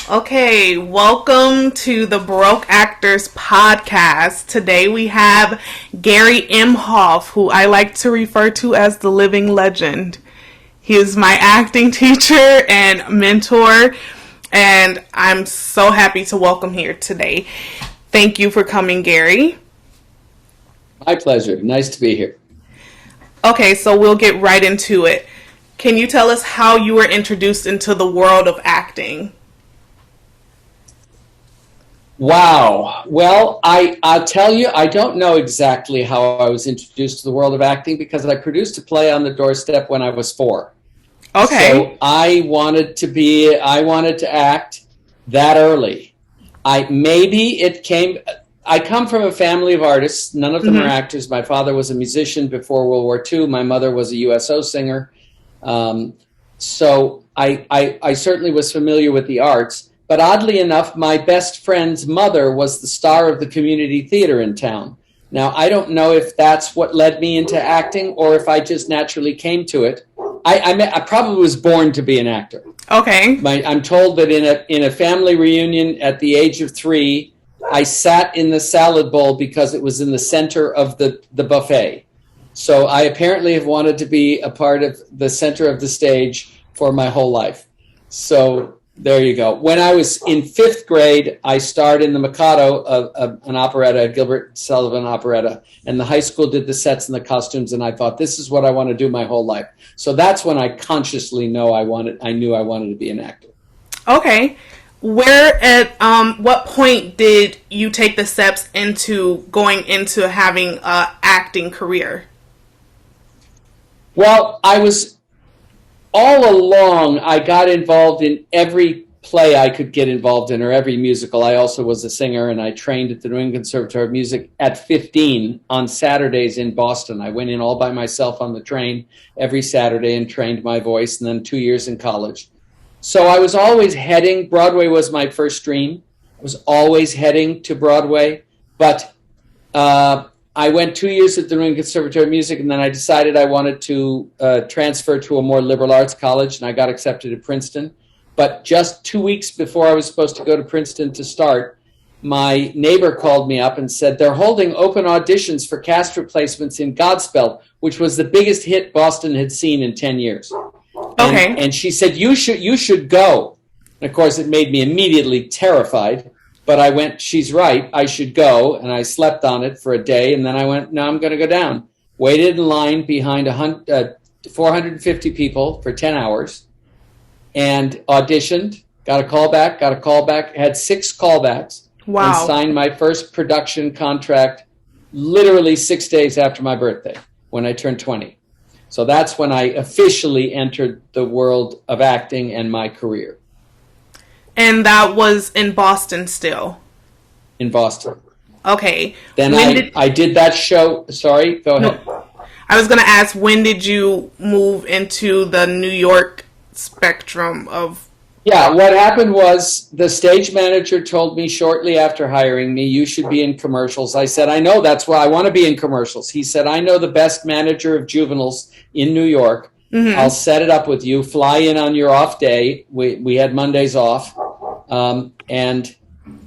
Okay, welcome to the Broke Actors Podcast. Today we have Gary Imhoff, who I like to refer to as the living legend. He is my acting teacher and mentor, and I'm so happy to welcome here today. Thank you for coming, Gary. My pleasure. Nice to be here. Okay, so we'll get right into it. Can you tell us how you were introduced into the world of acting? Wow. Well, I'll tell you, I don't know exactly how I was introduced to the world of acting because I produced a play on the doorstep when I was 4. Okay. So I wanted to act that early. I come from a family of artists. None of them are actors. My father was a musician before World War II. My mother was a USO singer. So I certainly was familiar with the arts. But oddly enough, my best friend's mother was the star of the community theater in town. Now, I don't know if that's what led me into acting or if I just naturally came to it. I probably was born to be an actor. Okay. I'm told that in a family reunion at the age of 3, I sat in the salad bowl because it was in the center of the buffet. So I apparently have wanted to be a part of the center of the stage for my whole life. So there you go. When I was in 5th grade, I starred in the Mikado, an operetta, Gilbert Sullivan operetta, and the high school did the sets and the costumes, and I thought, this is what I want to do my whole life. So that's when I consciously knew I wanted to be an actor. Okay. What point did you take the steps into going into having an acting career? Well, all along, I got involved in every play I could get involved in, or every musical. I also was a singer, and I trained at the New England Conservatory of Music at 15 on Saturdays in Boston. I went in all by myself on the train every Saturday and trained my voice, and then 2 years in college. So I was always Broadway was my first dream. I was always heading to Broadway, but I went 2 years at the New England Conservatory of Music, and then I decided I wanted to transfer to a more liberal arts college, and I got accepted at Princeton. But just 2 weeks before I was supposed to go to Princeton to start, my neighbor called me up and said, they're holding open auditions for cast replacements in Godspell, which was the biggest hit Boston had seen in 10 years. Okay. And she said, you should go. And of course, it made me immediately terrified. But I went, she's right, I should go. And I slept on it for a day. And then I went, no, I'm going to go down. Waited in line behind 450 people for 10 hours and auditioned, got a call back, had 6 callbacks. Wow. And signed my first production contract literally 6 days after my birthday when I turned 20. So that's when I officially entered the world of acting and my career. And that was in Boston still? In Boston. Okay. Then I did that show. Sorry, go ahead. No. I was going to ask, when did you move into the New York spectrum of... Yeah, what happened was the stage manager told me shortly after hiring me, you should be in commercials. I said, I know, that's why I want to be in commercials. He said, I know the best manager of juveniles in New York. Mm-hmm. I'll set it up with you. Fly in on your off day. We had Mondays off. And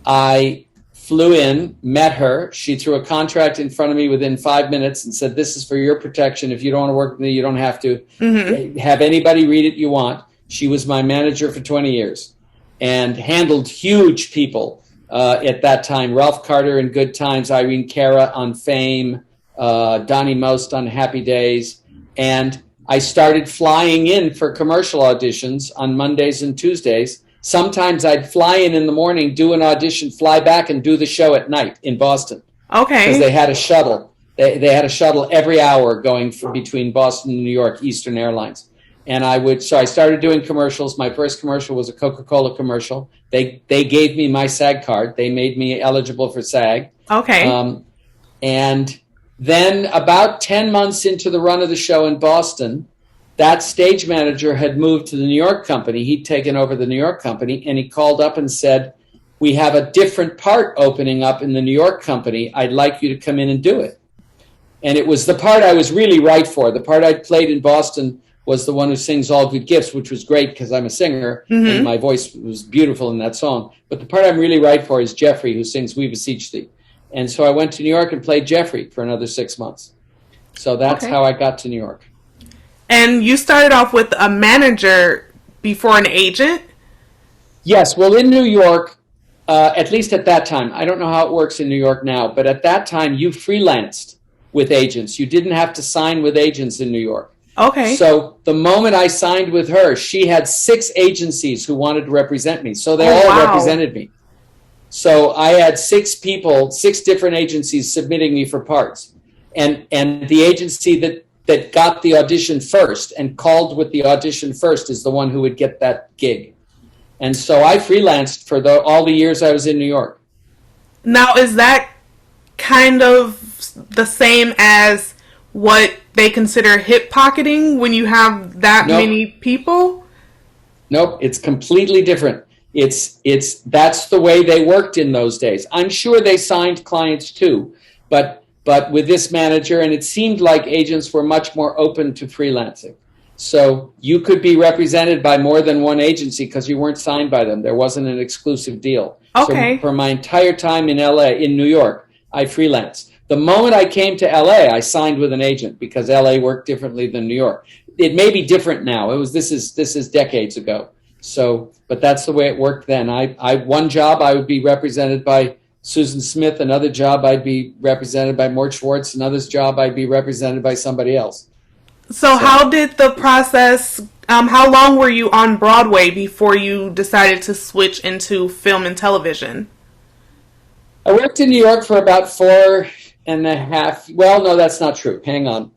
I flew in, met her. She threw a contract in front of me within 5 minutes and said, this is for your protection. If you don't want to work with me, you don't have to. Mm-hmm. Have anybody read it you want. She was my manager for 20 years and handled huge people at that time. Ralph Carter in Good Times, Irene Cara on Fame, Donnie Most on Happy Days. And I started flying in for commercial auditions on Mondays and Tuesdays. Sometimes I'd fly in the morning, do an audition, fly back, and do the show at night in Boston. Okay. Because they had a shuttle. They had a shuttle every hour going between Boston and New York, Eastern Airlines. And so I started doing commercials. My first commercial was a Coca-Cola commercial. They gave me my SAG card. They made me eligible for SAG. Okay. And then about 10 months into the run of the show in Boston, that stage manager had moved to the New York company. He'd taken over the New York company, and he called up and said, we have a different part opening up in the New York company. I'd like you to come in and do it. And it was the part I was really right for. The part I'd played in Boston was the one who sings All Good Gifts, which was great because I'm a singer and my voice was beautiful in that song. But the part I'm really right for is Jeffrey, who sings We Beseech Thee. And so I went to New York and played Jeffrey for another 6 months. So that's how I got to New York. And you started off with a manager before an agent? Yes. Well, in New York, at least at that time, I don't know how it works in New York now, but at that time you freelanced with agents. You didn't have to sign with agents in New York. Okay. So the moment I signed with her, she had 6 agencies who wanted to represent me. So they all represented me. So I had 6 people, 6 different agencies submitting me for parts. And the agency that got the audition first and called with the audition first is the one who would get that gig. And so I freelanced for all the years I was in New York. Now, is that kind of the same as what they consider hip pocketing when you have that many people? Nope, it's completely different. That's the way they worked in those days. I'm sure they signed clients too, but with this manager, and it seemed like agents were much more open to freelancing. So you could be represented by more than one agency because you weren't signed by them. There wasn't an exclusive deal. Okay. So for my entire time in New York, I freelanced. The moment I came to LA, I signed with an agent because LA worked differently than New York. It may be different now. This is decades ago. So, but that's the way it worked then. One job I would be represented by Susan Smith. Another job I'd be represented by Mort Schwartz. Another job I'd be represented by somebody else. So how did the process, how long were you on Broadway before you decided to switch into film and television? I worked in New York for about 4.5. Well, no, that's not true. Hang on.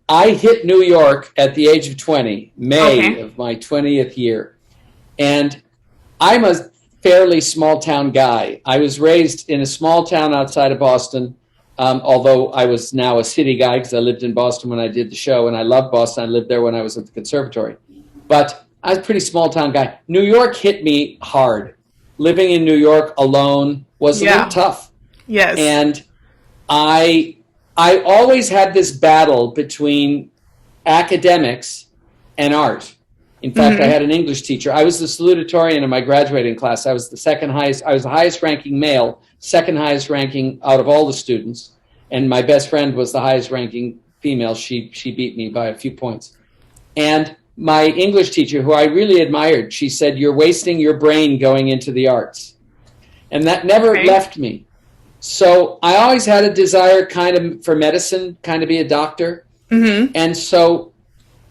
I hit New York at the age of 20, May of my 20th year. And I'm a fairly small town guy. I was raised in a small town outside of Boston, although I was now a city guy because I lived in Boston when I did the show, and I loved Boston. I lived there when I was at the conservatory. But I was a pretty small town guy. New York hit me hard. Living in New York alone was a little tough. Yes. And I always had this battle between academics and art. In fact, I had an English teacher. I was the salutatorian in my graduating class. I was the highest ranking male, second highest ranking out of all the students. And my best friend was the highest ranking female. She beat me by a few points. And my English teacher, who I really admired, she said, "You're wasting your brain going into the arts." And that never left me. So I always had a desire kind of for medicine, kind of be a doctor. And so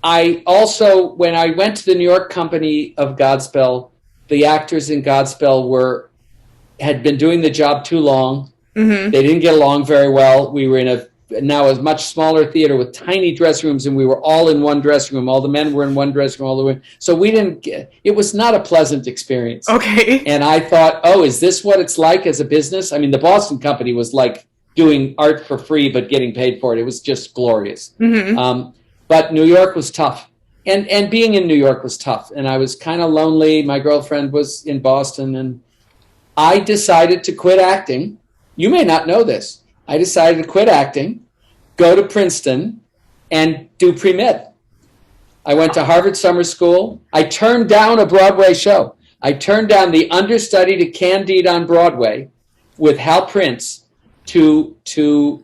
I also, when I went to the New York company of Godspell, the actors in Godspell had been doing the job too long. They didn't get along very well. We were in a much smaller theater with tiny dressing rooms, and we were all in one dressing room. All the men were in one dressing room, all the women. So it was not a pleasant experience. Okay. And I thought, is this what it's like as a business? I mean, the Boston company was like doing art for free, but getting paid for it. It was just glorious. But New York was tough. And being in New York was tough. And I was kind of lonely. My girlfriend was in Boston, and I decided to quit acting. You may not know this. I decided to quit acting, go to Princeton, and do pre-med. I went to Harvard Summer School. I turned down a Broadway show. I turned down the understudy to Candide on Broadway with Hal Prince to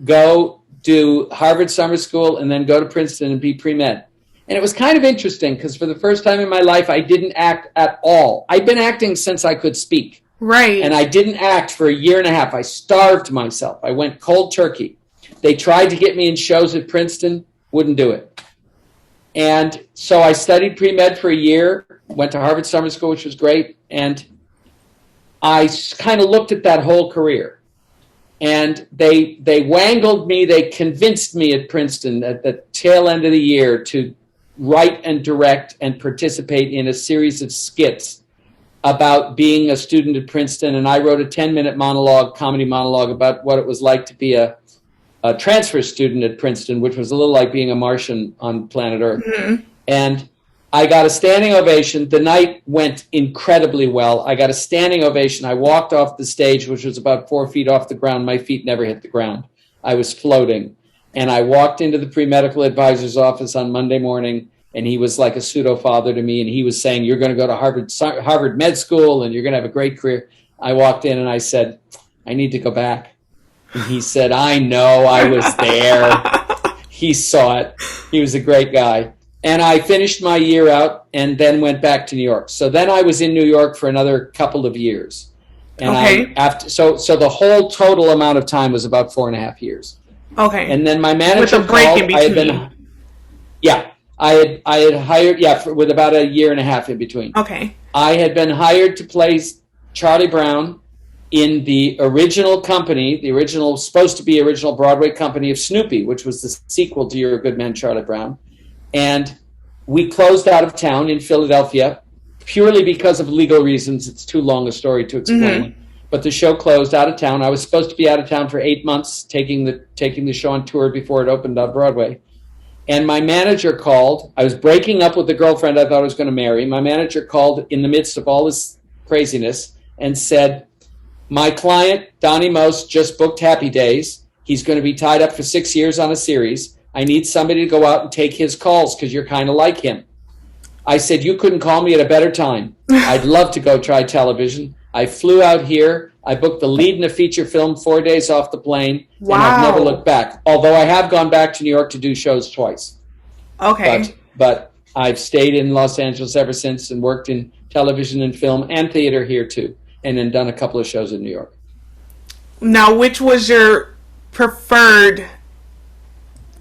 go do Harvard Summer School and then go to Princeton and be pre-med. And it was kind of interesting because for the first time in my life, I didn't act at all. I'd been acting since I could speak. Right. And I didn't act for a year and a half. I starved myself. I went cold turkey. They tried to get me in shows at Princeton, wouldn't do it. And so I studied pre-med for a year, went to Harvard Summer School, which was great. And I kind of looked at that whole career. And they wangled me, they convinced me at Princeton at the tail end of the year to write and direct and participate in a series of skits about being a student at Princeton. And I wrote a 10-minute comedy monologue about what it was like to be a transfer student at Princeton, which was a little like being a Martian on planet Earth. And I got a standing ovation. The night went incredibly well. I got a standing ovation. I walked off the stage, which was about 4 feet off the ground. My feet never hit the ground. I was floating. And I walked into the pre-medical advisor's office on Monday morning, and he was like a pseudo father to me, and he was saying, you're going to go to Harvard Med School and you're going to have a great career. I walked in and I said, I need to go back. And he said, I know, I was there. He saw it. He was a great guy. And I finished my year out and then went back to New York. So then I was in New York for another couple of years. And so the whole total amount of time was about 4.5 years. Okay. And then my manager with a break called. in between. I had hired, with about a year and a half in between. Okay. I had been hired to play Charlie Brown in the original company, supposed to be original Broadway company of Snoopy, which was the sequel to You're a Good Man, Charlie Brown. And we closed out of town in Philadelphia purely because of legal reasons. It's too long a story to explain. Mm-hmm. But the show closed out of town. I was supposed to be out of town for 8 months, taking the show on tour before it opened on Broadway. And my manager called. I was breaking up with the girlfriend I thought I was going to marry. My manager called in the midst of all this craziness and said, my client, Donnie Most, just booked Happy Days. He's going to be tied up for 6 years on a series. I need somebody to go out and take his calls because you're kind of like him. I said, you couldn't call me at a better time. I'd love to go try television. I flew out here. I booked the lead in a feature film 4 days off the plane. Wow. And I've never looked back. Although I have gone back to New York to do shows twice. Okay. But I've stayed in Los Angeles ever since and worked in television and film and theater here too. And then done a couple of shows in New York. Now, which was your preferred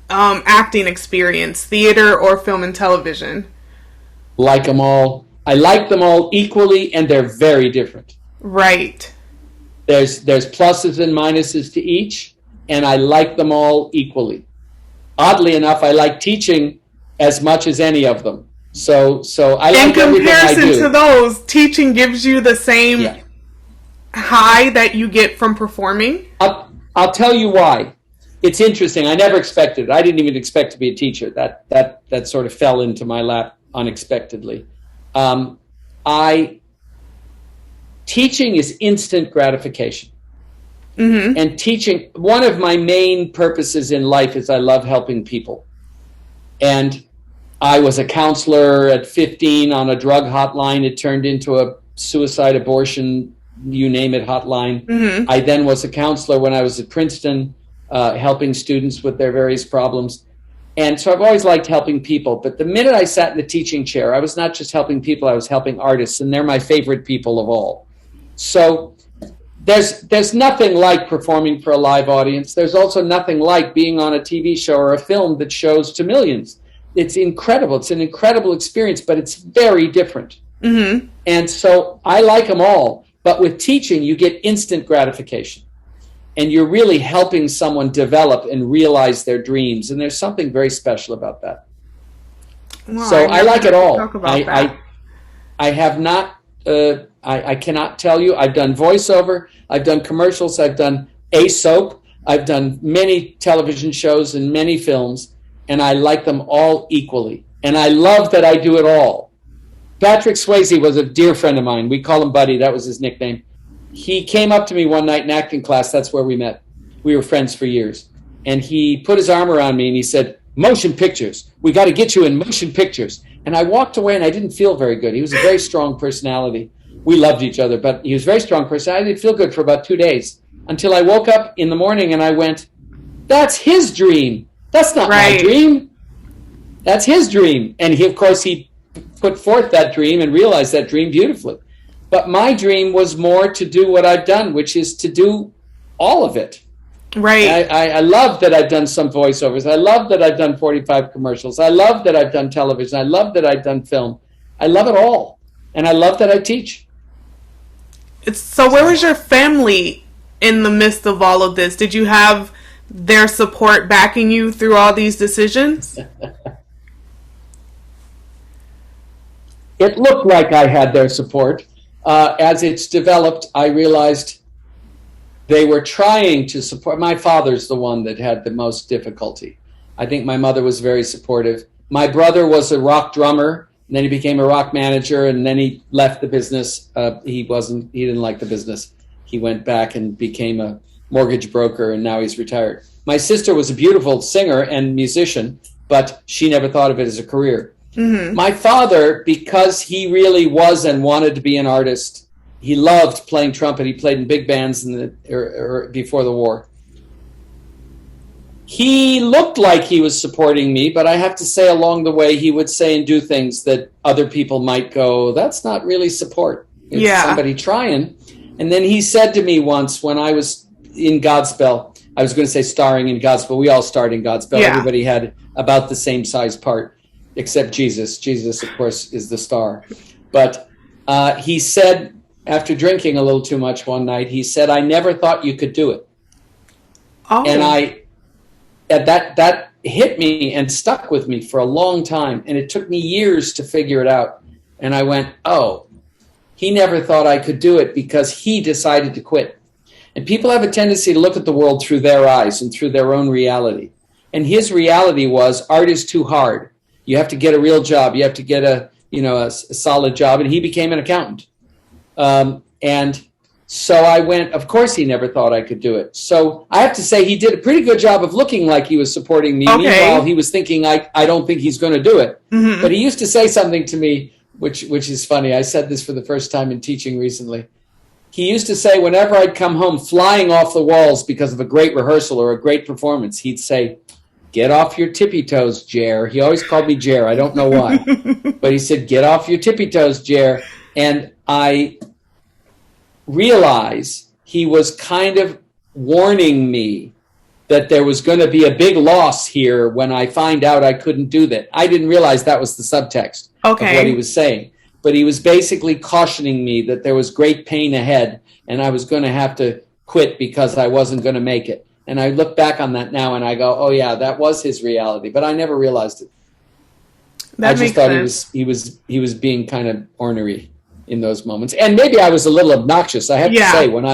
acting experience, theater or film and television? Like them all. I like them all equally, and they're very different. Right. There's pluses and minuses to each, and I like them all equally. Oddly enough, I like teaching as much as any of them. So I like everything I do. In comparison to those, teaching gives you the same high that you get from performing? I'll tell you why. It's interesting. I never expected it. I didn't even expect to be a teacher. That sort of fell into my lap unexpectedly. Teaching is instant gratification. Mm-hmm. And teaching, one of my main purposes in life is I love helping people. And I was a counselor at 15 on a drug hotline. It turned into a suicide, abortion, you name it, hotline. Mm-hmm. I then was a counselor when I was at Princeton, helping students with their various problems. And so I've always liked helping people. But the minute I sat in the teaching chair, I was not just helping people, I was helping artists, and they're my favorite people of all. So there's nothing like performing for a live audience. There's also nothing like being on a TV show or a film that shows to millions. It's incredible. It's an incredible experience, but it's very different. Mm-hmm. And so I like them all. But with teaching, you get instant gratification. And you're really helping someone develop and realize their dreams. And there's something very special about that. Well, so I like it all. I have not, I cannot tell you. I've done voiceover. I've done commercials. I've done a soap. I've done many television shows and many films. And I like them all equally. And I love that I do it all. Patrick Swayze was a dear friend of mine. We call him Buddy. That was his nickname. He came up to me one night in acting class. That's where we met. We were friends for years. And he put his arm around me and he said, motion pictures. We got to get you in motion pictures. And I walked away and I didn't feel very good. He was a very strong personality. We loved each other, but he was a very strong personality. I didn't feel good for about 2 days until I woke up in the morning and I went, that's his dream. That's not my dream. That's his dream. And he, of course, he put forth that dream and realized that dream beautifully. But my dream was more to do what I've done, which is to do all of it. Right. I love that I've done some voiceovers. I love that I've done 45 commercials. I love that I've done television. I love that I've done film. I love it all. And I love that I teach. So where was your family in the midst of all of this? Did you have their support backing you through all these decisions? It looked like I had their support. As it's developed, I realized they were trying to support. My father's the one that had the most difficulty. I think my mother was very supportive. My brother was a rock drummer, and then he became a rock manager, and then he left the business. He didn't like the business. He went back and became a mortgage broker, and now he's retired. My sister was a beautiful singer and musician, but she never thought of it as a career. My father, because he really was and wanted to be an artist, he loved playing trumpet. He played in big bands before the war. He looked like he was supporting me, but I have to say along the way, he would say and do things that other people might go, that's not really support. It's somebody trying. And then he said to me once when I was in Godspell, I was going to say starring in Godspell. We all starred in Godspell. Yeah. Everybody had about the same size part, except Jesus. Jesus, of course, is the star. But he said, after drinking a little too much one night, he said, I never thought you could do it. Oh. And that hit me and stuck with me for a long time. And it took me years to figure it out. And I went, oh, he never thought I could do it because he decided to quit. And people have a tendency to look at the world through their eyes and through their own reality. And his reality was art is too hard. You have to get a real job. You have to get a solid job. And he became an accountant. And so I went, of course he never thought I could do it. So I have to say he did a pretty good job of looking like he was supporting me. Okay. Meanwhile, he was thinking, I don't think he's going to do it. Mm-hmm. But he used to say something to me, which is funny. I said this for the first time in teaching recently. He used to say whenever I'd come home flying off the walls because of a great rehearsal or a great performance, he'd say, get off your tippy toes, Jer. He always called me Jer. I don't know why. But he said, get off your tippy toes, Jer. And I realize he was kind of warning me that there was going to be a big loss here when I find out I couldn't do that. I didn't realize that was the subtext of what he was saying. But he was basically cautioning me that there was great pain ahead and I was going to have to quit because I wasn't going to make it. And I look back on that now and I go, oh yeah, that was his reality. But I never realized it. I just thought he was being kind of ornery in those moments. And maybe I was a little obnoxious. I have to say, when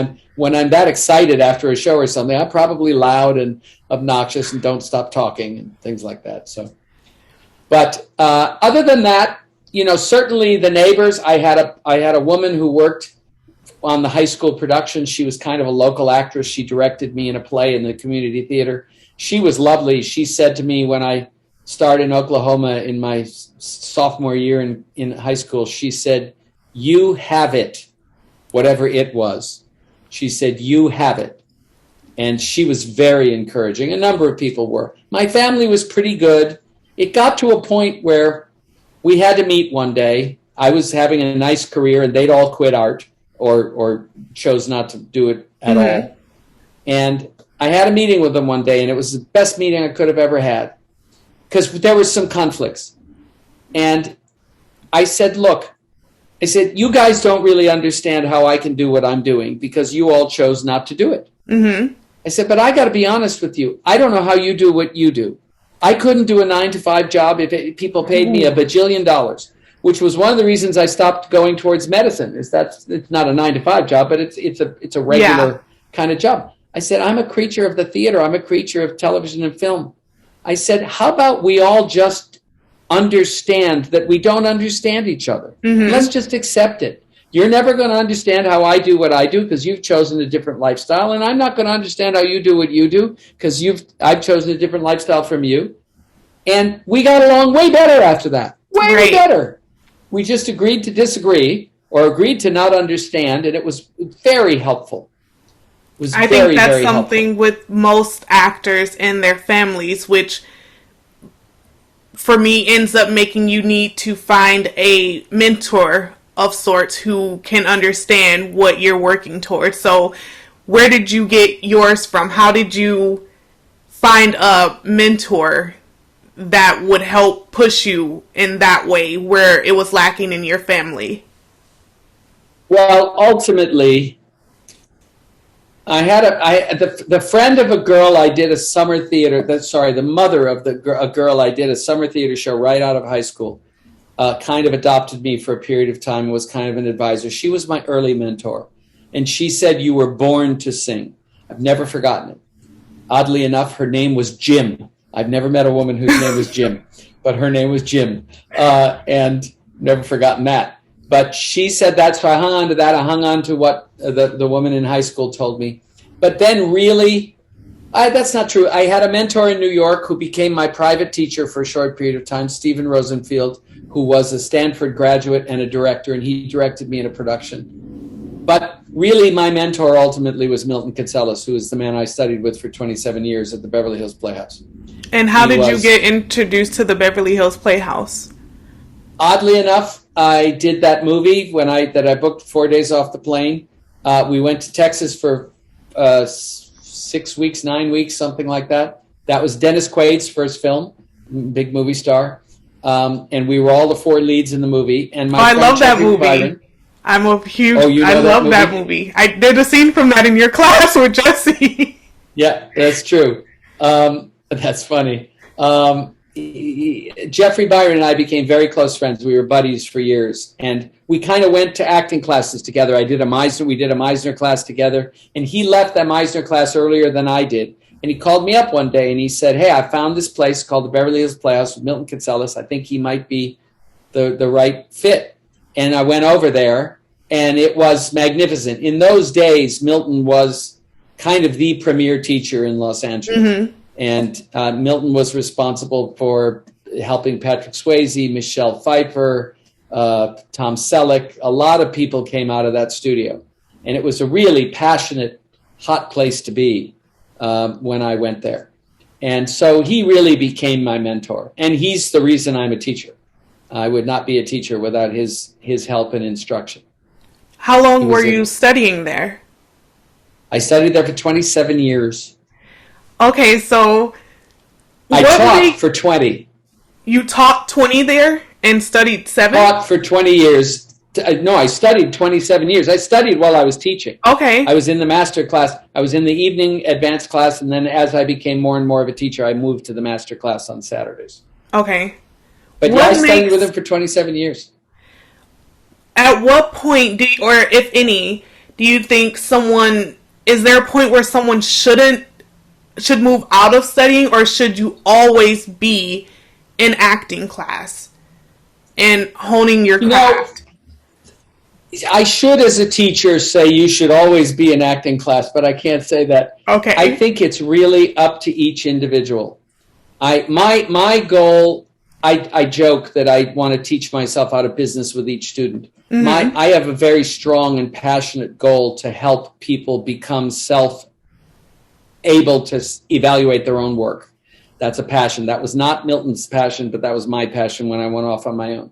I'm that excited after a show or something, I'm probably loud and obnoxious and don't stop talking and things like that. So, but other than that, certainly the neighbors. I had a woman who worked on the high school production. She was kind of a local actress. She directed me in a play in the community theater. She was lovely. She said to me when I started in Oklahoma in my sophomore year in high school, she said, you have it, whatever it was. She said, you have it. And she was very encouraging. A number of people were. My family was pretty good. It got to a point where we had to meet one day. I was having a nice career and they'd all quit art or chose not to do it at all. And I had a meeting with them one day and it was the best meeting I could have ever had because there were some conflicts. And I said, look, you guys don't really understand how I can do what I'm doing because you all chose not to do it. Mm-hmm. I said, but I got to be honest with you. I don't know how you do what you do. I couldn't do a 9-to-5 job if people paid me $1 bajillion, which was one of the reasons I stopped going towards medicine. It's not a 9-to-5 job, but it's a regular kind of job. I said, I'm a creature of the theater. I'm a creature of television and film. I said, how about we all just understand that we don't understand each other? Mm-hmm. Let's just accept it. You're never going to understand how I do what I do because you've chosen a different lifestyle, and I'm not going to understand how you do what you do because I've chosen a different lifestyle from you. And we got along way better after that. Way better. We just agreed to disagree or agreed to not understand, and it was very helpful. I think that's something with most actors and their families, which for me ends up making you need to find a mentor of sorts who can understand what you're working towards. So where did you get yours from? How did you find a mentor that would help push you in that way where it was lacking in your family? Well, ultimately, I had the friend of a girl I did a summer theater, the mother of a girl I did a summer theater show right out of high school. Kind of adopted me for a period of time, was kind of an advisor. She was my early mentor. And she said, you were born to sing. I've never forgotten it. Oddly enough, her name was Jim. I've never met a woman whose name was Jim, but her name was Jim. And never forgotten that. But she said that's why I hung on to that. I hung on to what the woman in high school told me. But then really, That's not true. I had a mentor in New York who became my private teacher for a short period of time, Stephen Rosenfield, who was a Stanford graduate and a director, and he directed me in a production. But really, my mentor ultimately was Milton Katselas, who is the man I studied with for 27 years at the Beverly Hills Playhouse. And how did you get introduced to the Beverly Hills Playhouse? Oddly enough, I did that movie that I booked 4 days off the plane. We went to Texas for 6 weeks, 9 weeks, something like that. That was Dennis Quaid's first film, big movie star. And we were all the four leads in the movie. And I love that movie. I'm a huge. I love that movie. I did a scene from that in your class with Jesse. Yeah, that's true. That's funny. Jeffrey Byron and I became very close friends. We were buddies for years, and we kind of went to acting classes together. We did a Meisner class together, and he left that Meisner class earlier than I did. And he called me up one day and he said, "Hey, I found this place called the Beverly Hills Playhouse with Milton Katselas. I think he might be the right fit." And I went over there, and it was magnificent. In those days, Milton was kind of the premier teacher in Los Angeles. Mm-hmm. And Milton was responsible for helping Patrick Swayze, Michelle Pfeiffer, Tom Selleck. A lot of people came out of that studio. And it was a really passionate, hot place to be when I went there. And so he really became my mentor. And he's the reason I'm a teacher. I would not be a teacher without his help and instruction. How long were you studying there? I studied there for 27 years. Okay, so I taught for 20. You taught 20 there and studied 7? Taught for 20 years. No, I studied 27 years. I studied while I was teaching. Okay. I was in the master class. I was in the evening advanced class, and then as I became more and more of a teacher, I moved to the master class on Saturdays. Okay. But yeah, I studied with him for 27 years. At what point or if any, do you think is there a point where someone should move out of studying, or should you always be in acting class and honing your craft? I should, as a teacher, say you should always be in acting class, but I can't say that. Okay. I think it's really up to each individual. My goal, I joke that I want to teach myself out of business with each student. Mm-hmm. I have a very strong and passionate goal to help people become able to evaluate their own work. That's a passion. That was not Milton's passion, but that was my passion when I went off on my own.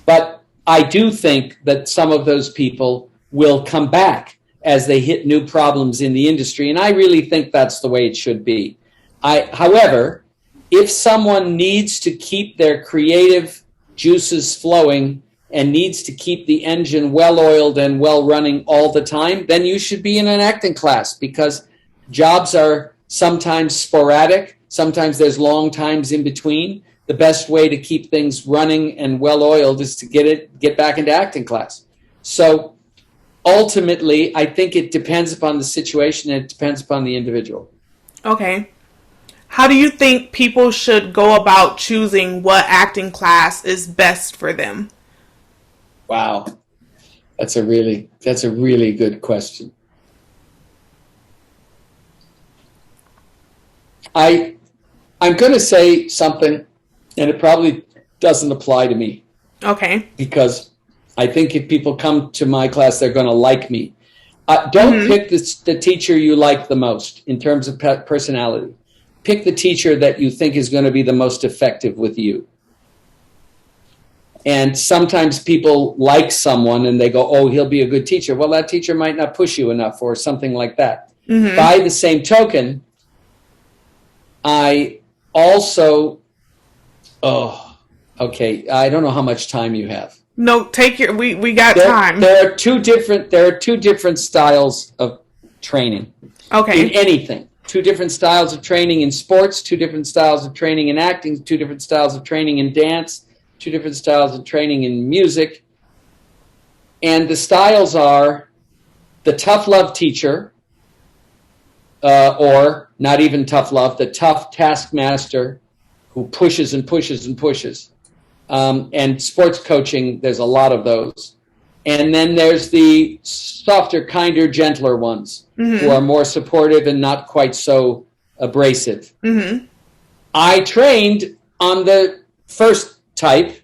But I do think that some of those people will come back as they hit new problems in the industry, and I really think that's the way it should be. However, if someone needs to keep their creative juices flowing and needs to keep the engine well-oiled and well-running all the time, then you should be in an acting class, because jobs are sometimes sporadic. Sometimes there's long times in between. The best way to keep things running and well-oiled is to get back into acting class. So ultimately, I think it depends upon the situation and it depends upon the individual. Okay. How do you think people should go about choosing what acting class is best for them? Wow. That's a really good question. I'm going to say something, and it probably doesn't apply to me. Okay. Because I think if people come to my class, they're going to like me. Don't pick the teacher you like the most in terms of personality. Pick the teacher that you think is going to be the most effective with you. And sometimes people like someone and they go, "Oh, he'll be a good teacher." Well, that teacher might not push you enough or something like that. Mm-hmm. By the same token, I also, I don't know how much time you have. No, we got time. There are two different styles of training. Okay. In anything. 2 different styles of training in sports, 2 different styles of training in acting, 2 different styles of training in dance, 2 different styles of training in music. And the styles are the tough love teacher, or not even tough love, the tough taskmaster who pushes and pushes and pushes. And sports coaching, there's a lot of those. And then there's the softer, kinder, gentler ones who are more supportive and not quite so abrasive. Mm-hmm. I trained on the first type.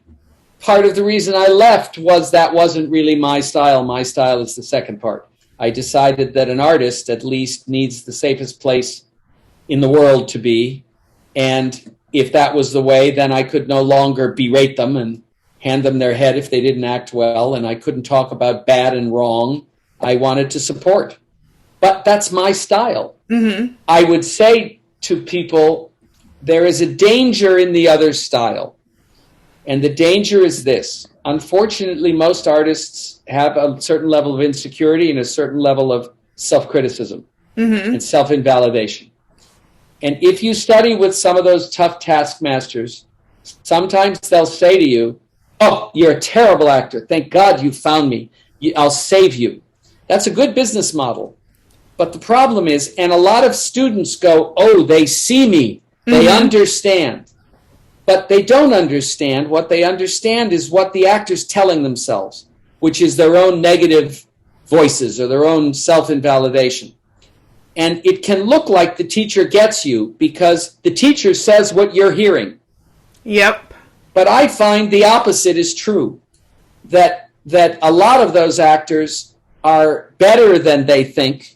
Part of the reason I left was that wasn't really my style. My style is the second part. I decided that an artist at least needs the safest place in the world to be. And if that was the way, then I could no longer berate them and hand them their head if they didn't act well. And I couldn't talk about bad and wrong. I wanted to support. But that's my style. Mm-hmm. I would say to people, there is a danger in the other style. And the danger is this. Unfortunately, most artists have a certain level of insecurity and a certain level of self-criticism and self-invalidation. And if you study with some of those tough taskmasters, sometimes they'll say to you, oh, you're a terrible actor. Thank God you found me. I'll save you. That's a good business model. But the problem is, and a lot of students go, oh, they see me. They understand. But they don't understand. What they understand is what the actor's telling themselves, which is their own negative voices or their own self-invalidation. And it can look like the teacher gets you because the teacher says what you're hearing. Yep. But I find the opposite is true, that a lot of those actors are better than they think.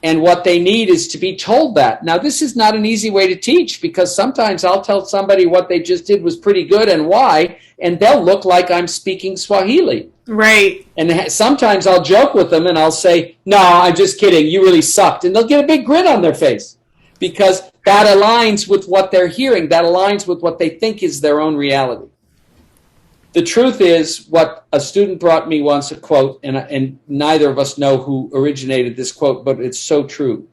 And what they need is to be told that. Now, this is not an easy way to teach because sometimes I'll tell somebody what they just did was pretty good and why, and they'll look like I'm speaking Swahili. Right. And sometimes I'll joke with them and I'll say, no, I'm just kidding. You really sucked. And they'll get a big grin on their face because that aligns with what they're hearing. That aligns with what they think is their own reality. The truth is, what a student brought me once, a quote, and neither of us know who originated this quote, but it's so true,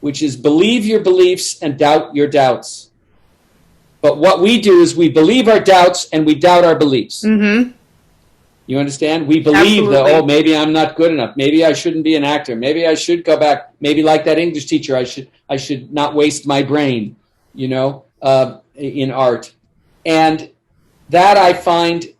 which is believe your beliefs and doubt your doubts. But what we do is we believe our doubts and we doubt our beliefs. Mm-hmm. You understand? We believe Absolutely. that, oh, maybe I'm not good enough. Maybe I shouldn't be an actor. Maybe I should go back. Maybe like that English teacher, I should not waste my brain, in art. And that I find,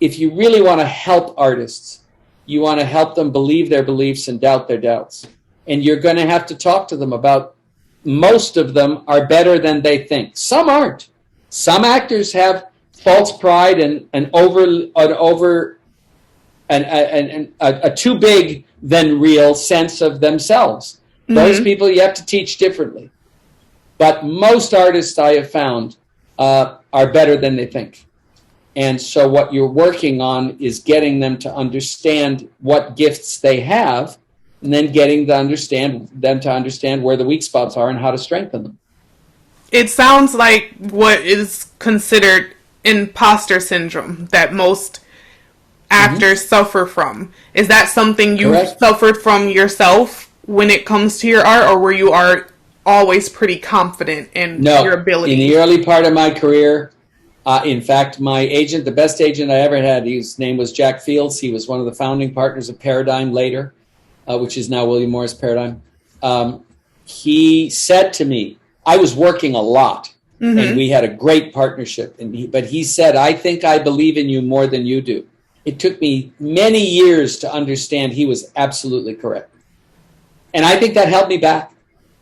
if you really want to help artists, you want to help them believe their beliefs and doubt their doubts. And you're going to have to talk to them about, most of them are better than they think. Some aren't. Some actors have false pride and a too big than real sense of themselves. Those people you have to teach differently. But most artists I have found are better than they think. And so what you're working on is getting them to understand what gifts they have, and then getting them to understand where the weak spots are and how to strengthen them. It sounds like what is considered imposter syndrome that most actors suffer from. Is that something you suffered from yourself when it comes to your art, or were you always pretty confident in your ability? In the early part of my career, in fact, my agent, the best agent I ever had, his name was Jack Fields. He was one of the founding partners of Paradigm later, which is now William Morris Paradigm. He said to me, I was working a lot, and we had a great partnership. But he said, I think I believe in you more than you do. It took me many years to understand he was absolutely correct. And I think that held me back.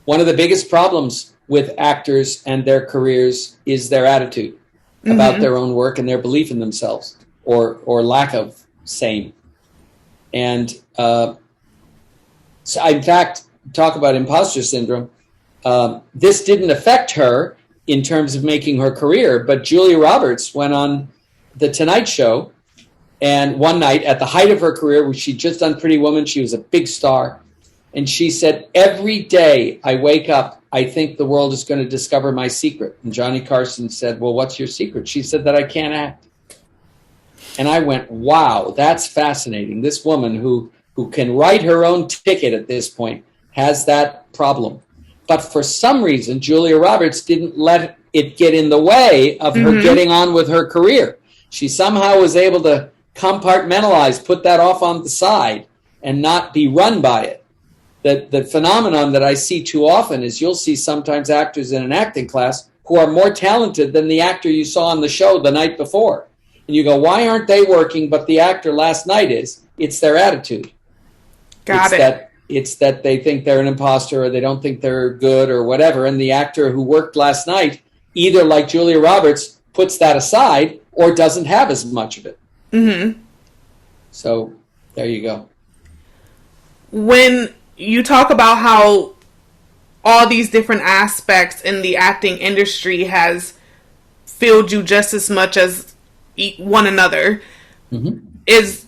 One of the biggest problems with actors and their careers is their attitude about their own work and their belief in themselves, or lack of same. And so in fact, talk about imposter syndrome. This didn't affect her in terms of making her career, but Julia Roberts went on The Tonight Show, and one night at the height of her career, where she'd just done Pretty Woman, she was a big star, and she said, every day I wake up, I think the world is going to discover my secret. And Johnny Carson said, well, what's your secret? She said that I can't act. And I went, wow, that's fascinating. This woman who can write her own ticket at this point has that problem. But for some reason, Julia Roberts didn't let it get in the way of her getting on with her career. She somehow was able to compartmentalize, put that off on the side, and not be run by it. The phenomenon that I see too often is you'll see sometimes actors in an acting class who are more talented than the actor you saw on the show the night before. And you go, why aren't they working, but the actor last night is? It's their attitude. It's that they think they're an imposter or they don't think they're good or whatever. And the actor who worked last night, either like Julia Roberts, puts that aside or doesn't have as much of it. Mm-hmm. So there you go. When you talk about how all these different aspects in the acting industry has filled you just as much as one another, Mm-hmm. is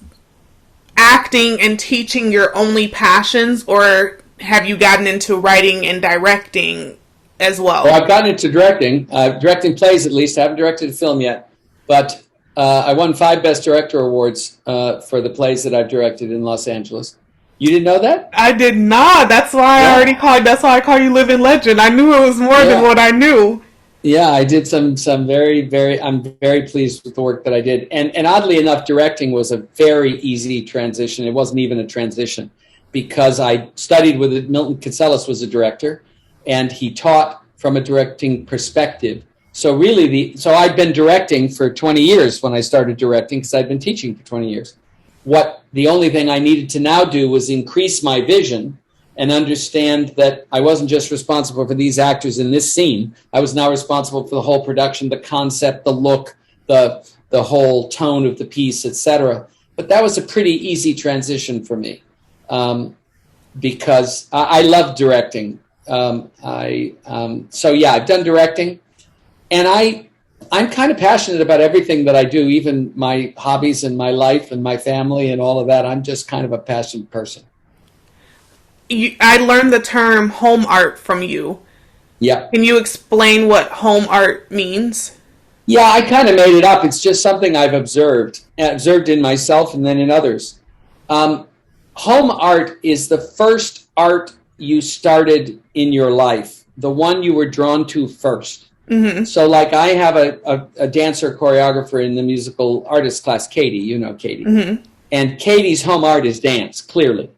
acting and teaching your only passions, or have you gotten into writing and directing as well? Well, I've gotten into directing, directing plays at least. I haven't directed a film yet, but I won 5 Best Director awards for the plays that I've directed in Los Angeles. You didn't know that? I did not. That's why that's why I call you Living Legend. I knew it was more than what I knew. Yeah, I did some I'm very pleased with the work that I did. And oddly enough, directing was a very easy transition. It wasn't even a transition because I studied with it. Milton Katselas was a director, and he taught from a directing perspective. So really, so I'd been directing for 20 years when I started directing because I'd been teaching for 20 years. The only thing I needed to now do was increase my vision and understand that I wasn't just responsible for these actors in this scene. I was now responsible for the whole production, the concept, the look, the whole tone of the piece, etc. But that was a pretty easy transition for me because I love directing. So yeah, I've done directing, and I'm kind of passionate about everything that I do, even my hobbies and my life and my family and all of that. I'm just kind of a passionate person. I learned the term home art from you. Yeah. Can you explain what home art means? Yeah, I kind of made it up. It's just something I've observed in myself and then in others. Home art is the first art you started in your life, the one you were drawn to first. Mm-hmm. So like I have a dancer choreographer in the musical artist class, Katie, you know Katie. Mm-hmm. And Katie's home art is dance, clearly.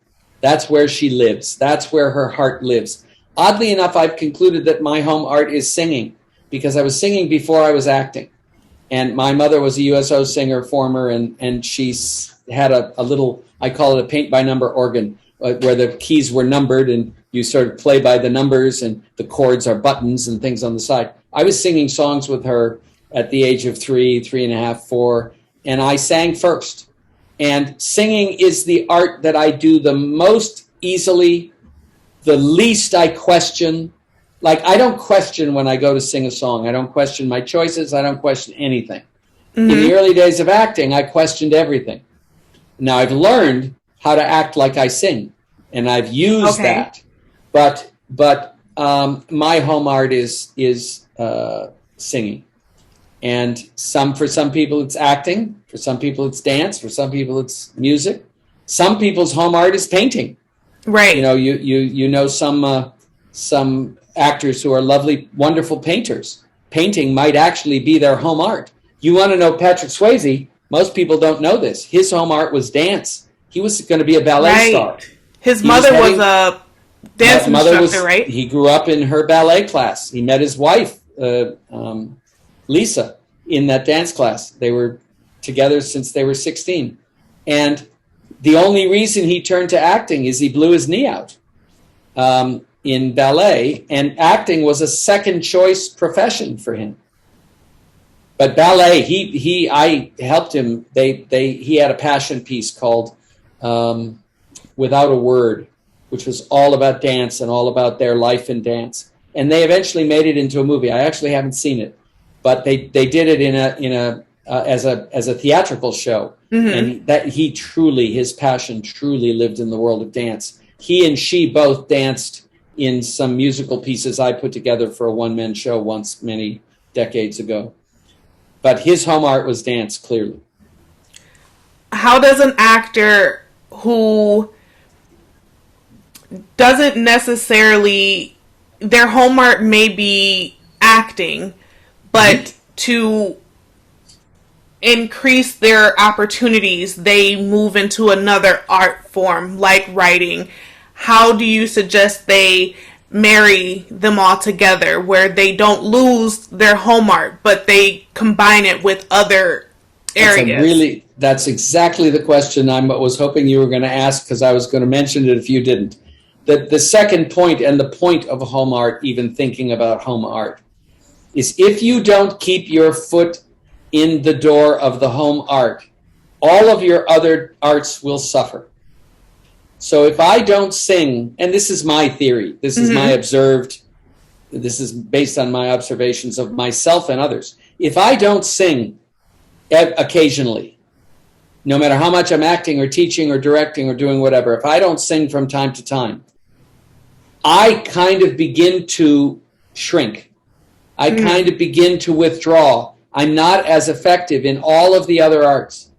That's where she lives. That's where her heart lives. Oddly enough, I've concluded that my home art is singing because I was singing before I was acting. And my mother was a USO singer, former, and she's had a little, I call it a paint-by-number organ, where the keys were numbered and you sort of play by the numbers and the chords are buttons and things on the side. I was singing songs with her at the age of 3, 3.5, 4, and I sang first. And singing is the art that I do the most easily, the least I question. Like, I don't question when I go to sing a song. I don't question my choices. I don't question anything. Mm-hmm. In the early days of acting, I questioned everything. Now, I've learned how to act like I sing, and I've used that. But my home art is singing. And for some people it's acting, for some people it's dance, for some people it's music. Some people's home art is painting. Right. You know, you know some actors who are lovely, wonderful painters. Painting might actually be their home art. You want to know Patrick Swayze? Most people don't know this. His home art was dance. He was going to be a ballet star. His mother was a dance instructor, right? He grew up in her ballet class. He met his wife, Lisa, in that dance class. They were together since they were 16. And the only reason he turned to acting is he blew his knee out in ballet, and acting was a second choice profession for him. But ballet, I helped him. He had a passion piece called Without a Word, which was all about dance and all about their life in dance. And they eventually made it into a movie. I actually haven't seen it, but they did it as a theatrical show. Mm-hmm. And that his passion truly lived in the world of dance. He and she both danced in some musical pieces I put together for a one-man show once many decades ago. But his home art was dance, clearly. How does an actor who doesn't necessarily, their home art may be acting, but to increase their opportunities, they move into another art form like writing? How do you suggest they marry them all together where they don't lose their home art, but they combine it with other areas? That's exactly the question I was hoping you were going to ask, because I was going to mention it if you didn't. the second point, and the point of home art, even thinking about home art, is if you don't keep your foot in the door of the home art, all of your other arts will suffer. So if I don't sing, and this is my theory, this is my observed, this is based on my observations of myself and others. If I don't sing occasionally, no matter how much I'm acting or teaching or directing or doing whatever, if I don't sing from time to time, I kind of begin to shrink. I kind of begin to withdraw. I'm not as effective in all of the other arts.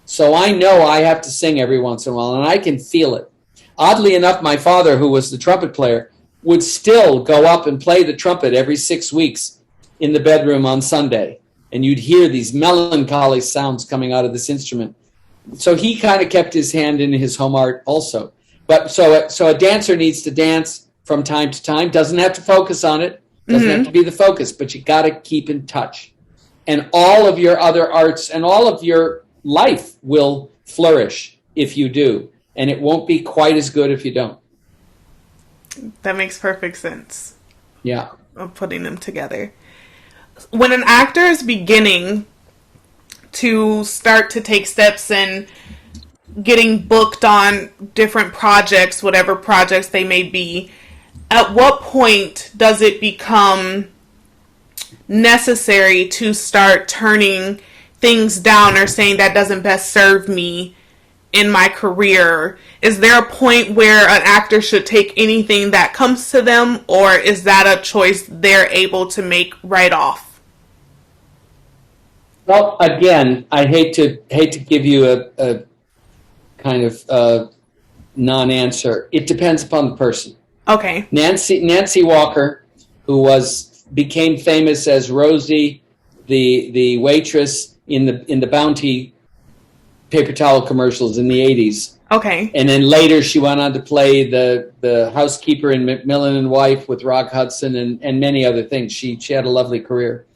So I know I have to sing every once in a while, and I can feel it. Oddly enough, my father, who was the trumpet player, would still go up and play the trumpet every 6 weeks in the bedroom on Sunday. And you'd hear these melancholy sounds coming out of this instrument. So he kind of kept his hand in his home art also. But so a dancer needs to dance from time to time, doesn't have to focus on it, doesn't have to be the focus, but you got to keep in touch. And all of your other arts and all of your life will flourish if you do. And it won't be quite as good if you don't. That makes perfect sense. Yeah. Of putting them together. When an actor is beginning to start to take steps in getting booked on different projects, whatever projects they may be, at what point does it become necessary to start turning things down or saying that doesn't best serve me in my career? Is there a point where an actor should take anything that comes to them, or is that a choice they're able to make right off? Well, again, I hate to give you a kind of non-answer. It depends upon the person. Okay. Nancy Walker, who became famous as Rosie, the waitress in the Bounty paper towel commercials in the 80s. Okay. And then later she went on to play the housekeeper in Macmillan and Wife with Rock Hudson and many other things. She had a lovely career.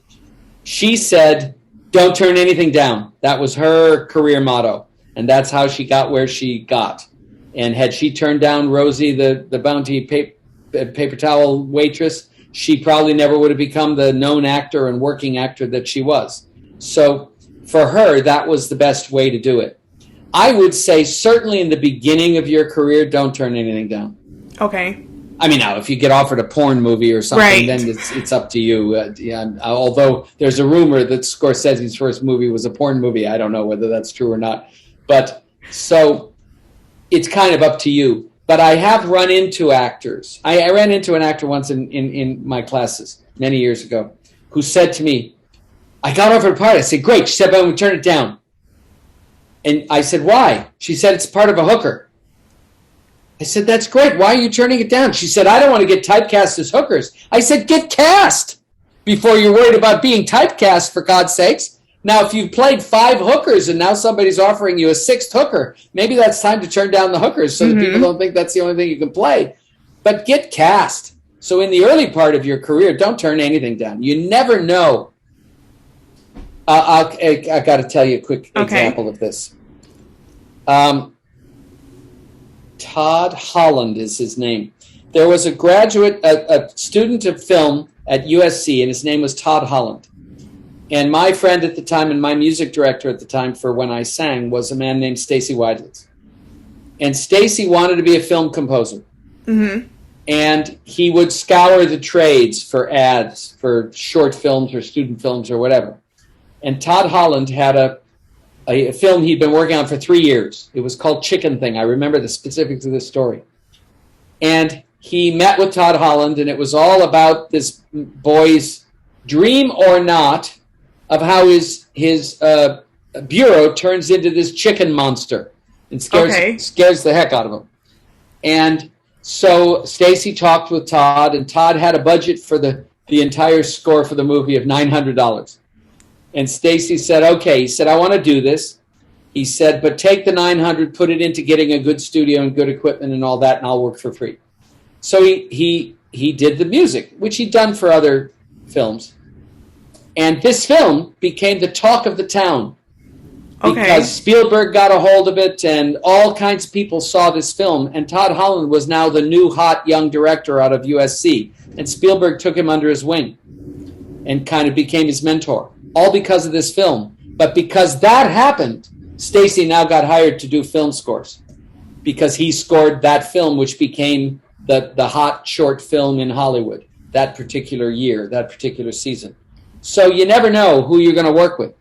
She said, don't turn anything down. That was her career motto. And that's how she got where she got. And had she turned down Rosie, the Bounty paper towel waitress, she probably never would have become the known actor and working actor that she was. So for her, that was the best way to do it. I would say certainly in the beginning of your career, don't turn anything down. Okay. I mean, now, if you get offered a porn movie or something, right, then it's up to you. Although there's a rumor that Scorsese's first movie was a porn movie. I don't know whether that's true or not. But so it's kind of up to you. But I have run into actors. I ran into an actor once in my classes many years ago who said to me, I got offered a part. I said, great. She said, but I'm going to turn it down. And I said, why? She said, it's part of a hooker. I said, that's great. Why are you turning it down? She said, I don't want to get typecast as hookers. I said, get cast before you're worried about being typecast, for God's sakes. Now, if you've played 5 hookers and now somebody's offering you a 6th hooker, maybe that's time to turn down the hookers so that people don't think that's the only thing you can play. But get cast. So in the early part of your career, don't turn anything down. You never know. I got to tell you a quick example of this. Todd Holland is his name. There was a student of film at USC, and his name was Todd Holland. And my friend at the time and my music director at the time for when I sang was a man named Stacy Weidlitz. And Stacy wanted to be a film composer. Mm-hmm. And he would scour the trades for ads for short films or student films or whatever. And Todd Holland had a film he'd been working on for 3 years. It was called Chicken Thing. I remember the specifics of this story. And he met with Todd Holland, and it was all about this boy's dream or not of how his bureau turns into this chicken monster and scares the heck out of him. And so Stacy talked with Todd, and Todd had a budget for the entire score for the movie of $900. And Stacy said, okay. He said, I want to do this. He said, but take the $900, put it into getting a good studio and good equipment and all that, and I'll work for free. So he did the music, which he'd done for other films. And this film became the talk of the town. because Spielberg got a hold of it, and all kinds of people saw this film. And Todd Holland was now the new hot young director out of USC, and Spielberg took him under his wing and kind of became his mentor, all because of this film. But because that happened, Stacy now got hired to do film scores, because he scored that film, which became the hot short film in Hollywood that particular year, that particular season. So you never know who you're going to work with.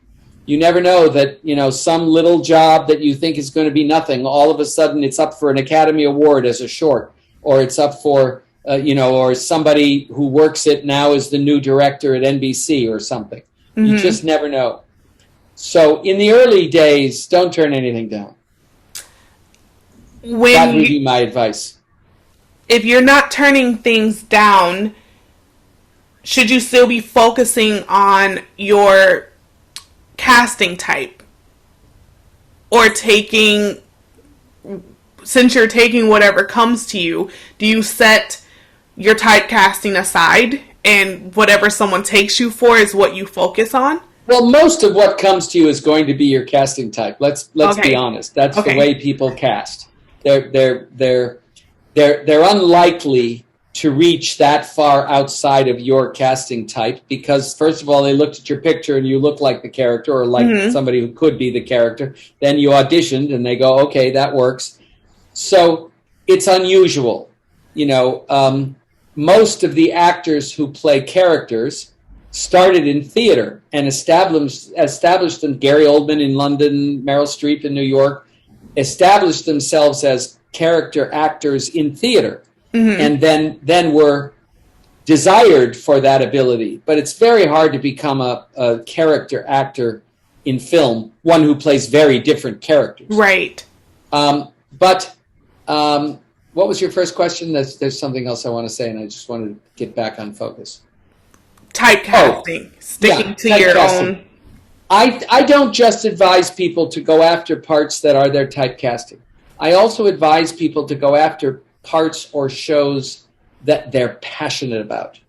You never know that, some little job that you think is going to be nothing, all of a sudden it's up for an Academy Award as a short, or it's up for, or somebody who works it now is the new director at NBC or something. Mm-hmm. You just never know. So in the early days, don't turn anything down. That would be my advice. If you're not turning things down, should you still be focusing on your casting type? Or since you're taking whatever comes to you, do you set your typecasting aside and whatever someone takes you for is what you focus on? Well, most of what comes to you is going to be your casting type. Let's be honest. That's the way people cast. They're unlikely to reach that far outside of your casting type because, first of all, they looked at your picture and you look like the character or like somebody who could be the character. Then you auditioned and they go, okay, that works. So it's unusual. Most of the actors who play characters started in theater and established them. Gary Oldman in London, Meryl Streep in New York, established themselves as character actors in theater. And then were desired for that ability. But it's very hard to become a character actor in film, one who plays very different characters. Right. But what was your first question? There's something else I want to say, and I just wanted to get back on focus. Typecasting. Sticking to your own. I don't just advise people to go after parts that are their typecasting. I also advise people to go after parts or shows that they're passionate about,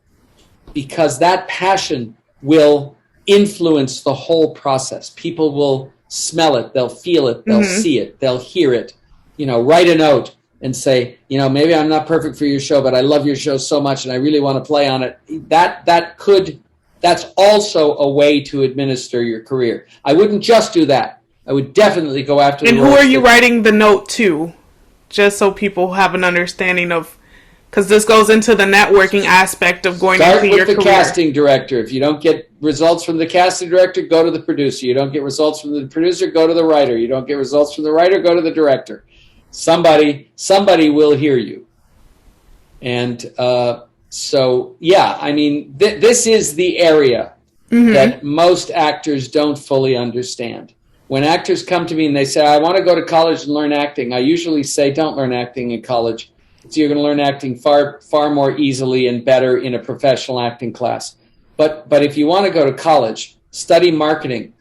because that passion will influence the whole process. People will smell it, they'll feel it, they'll see it, they'll hear it. Write a note and say, maybe I'm not perfect for your show, but I love your show so much and I really want to play on it. That's also a way to administer your career. I wouldn't just do that. I would definitely go after the And who are you writing the note to? Just so people have an understanding of, because this goes into the networking aspect of going into your career. Start with the casting director. If you don't get results from the casting director, go to the producer. You don't get results from the producer, go to the writer. You don't get results from the writer, go to the director. Somebody will hear you. And this is the area that most actors don't fully understand. When actors come to me and they say, I want to go to college and learn acting, I usually say, don't learn acting in college. So you're going to learn acting far, far more easily and better in a professional acting class. But if you want to go to college, study marketing,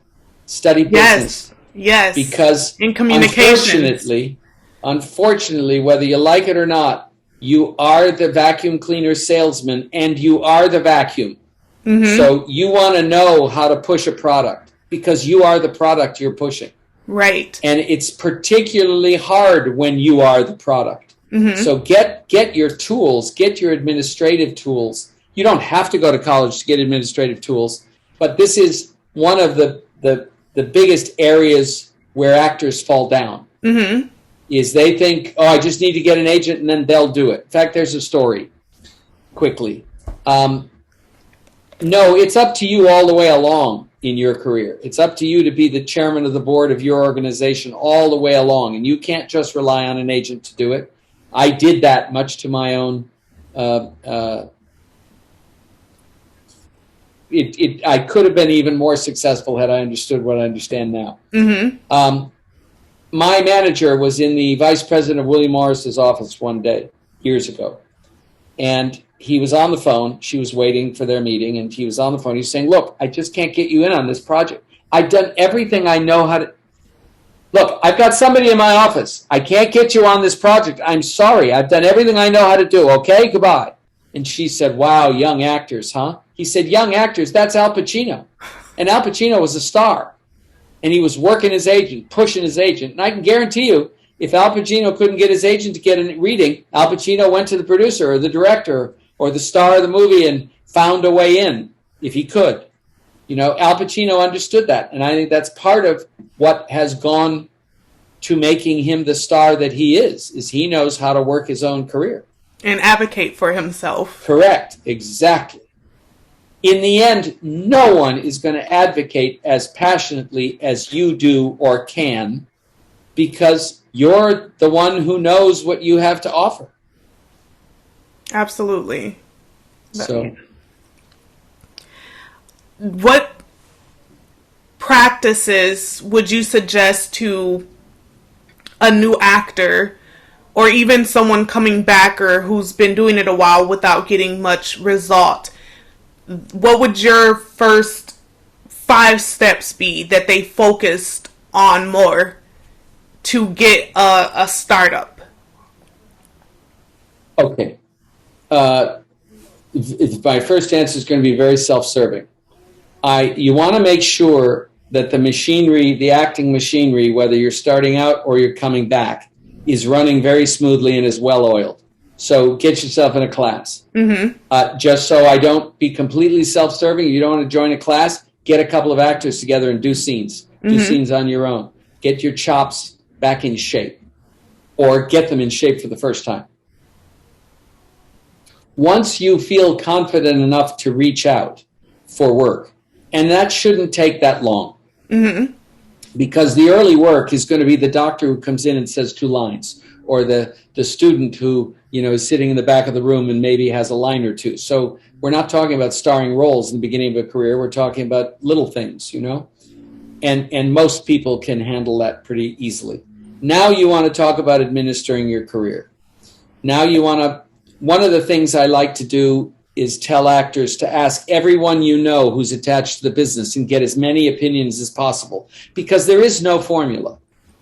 study business. Yes. Because in communications. Unfortunately, whether you like it or not, you are the vacuum cleaner salesman and you are the vacuum. So you want to know how to push a product, because you are the product you're pushing. Right. And it's particularly hard when you are the product. So get your tools, get your administrative tools. You don't have to go to college to get administrative tools, but this is one of the biggest areas where actors fall down. Is they think, I just need to get an agent and then they'll do it. In fact, there's a story, quickly. No, it's up to you all the way along in your career. It's up to you to be the chairman of the board of your organization all the way along, and you can't just rely on an agent to do it. I did that much to my own. I could have been even more successful had I understood what I understand now. My manager was in the vice president of William Morris's office one day, years ago, and he was on the phone. She was waiting for their meeting, and he was on the phone. He's saying, look, I just can't get you in on this project. I've done everything I know how to. Look, I've got somebody in my office. I can't get you on this project. I'm sorry. I've done everything I know how to do. Okay, goodbye. And she said, wow, young actors, huh? He said, young actors, that's Al Pacino. And Al Pacino was a star. And he was working his agent, pushing his agent. And I can guarantee you, if Al Pacino couldn't get his agent to get a reading, Al Pacino went to the producer or the director or the star of the movie and found a way in if he could. Al Pacino understood that. And I think that's part of what has gone to making him the star that he is he knows how to work his own career. And advocate for himself. Correct. Exactly. In the end, no one is going to advocate as passionately as you do or can, because you're the one who knows what you have to offer. Absolutely. So, what practices would you suggest to a new actor, or even someone coming back or who's been doing it a while without getting much result? What would your first 5 steps be that they focused on more to get a startup? Okay. My first answer is going to be very self-serving. You want to make sure that the machinery, the acting machinery, whether you're starting out or you're coming back, is running very smoothly and is well-oiled. So get yourself in a class. Mm-hmm. Just so I don't be completely self-serving, you don't want to join a class, get a couple of actors together and do scenes. Mm-hmm. Do scenes on your own. Get your chops back in shape, or get them in shape for the first time. Once you feel confident enough to reach out for work, and that shouldn't take that long, mm-hmm. because the early work is going to be the doctor who comes in and says 2 lines, or the student who is sitting in the back of the room and maybe has a line or 2. So we're not talking about starring roles in the beginning of a career. We're talking about little things, and most people can handle that pretty easily. Now you want to talk about administering your career. Now you want to. One of the things I like to do is tell actors to ask everyone who's attached to the business and get as many opinions as possible, because there is no formula.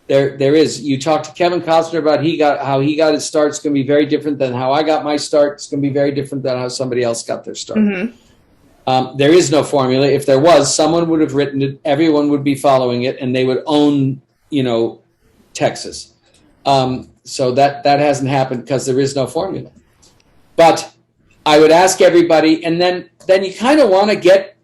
There is. You talk to Kevin Costner about how he got his start. It's going to be very different than how I got my start. It's going to be very different than how somebody else got their start. Mm-hmm. There is no formula. If there was, someone would have written it. Everyone would be following it, and they would own, Texas. So that hasn't happened because there is no formula. But I would ask everybody, and then you kind of want to get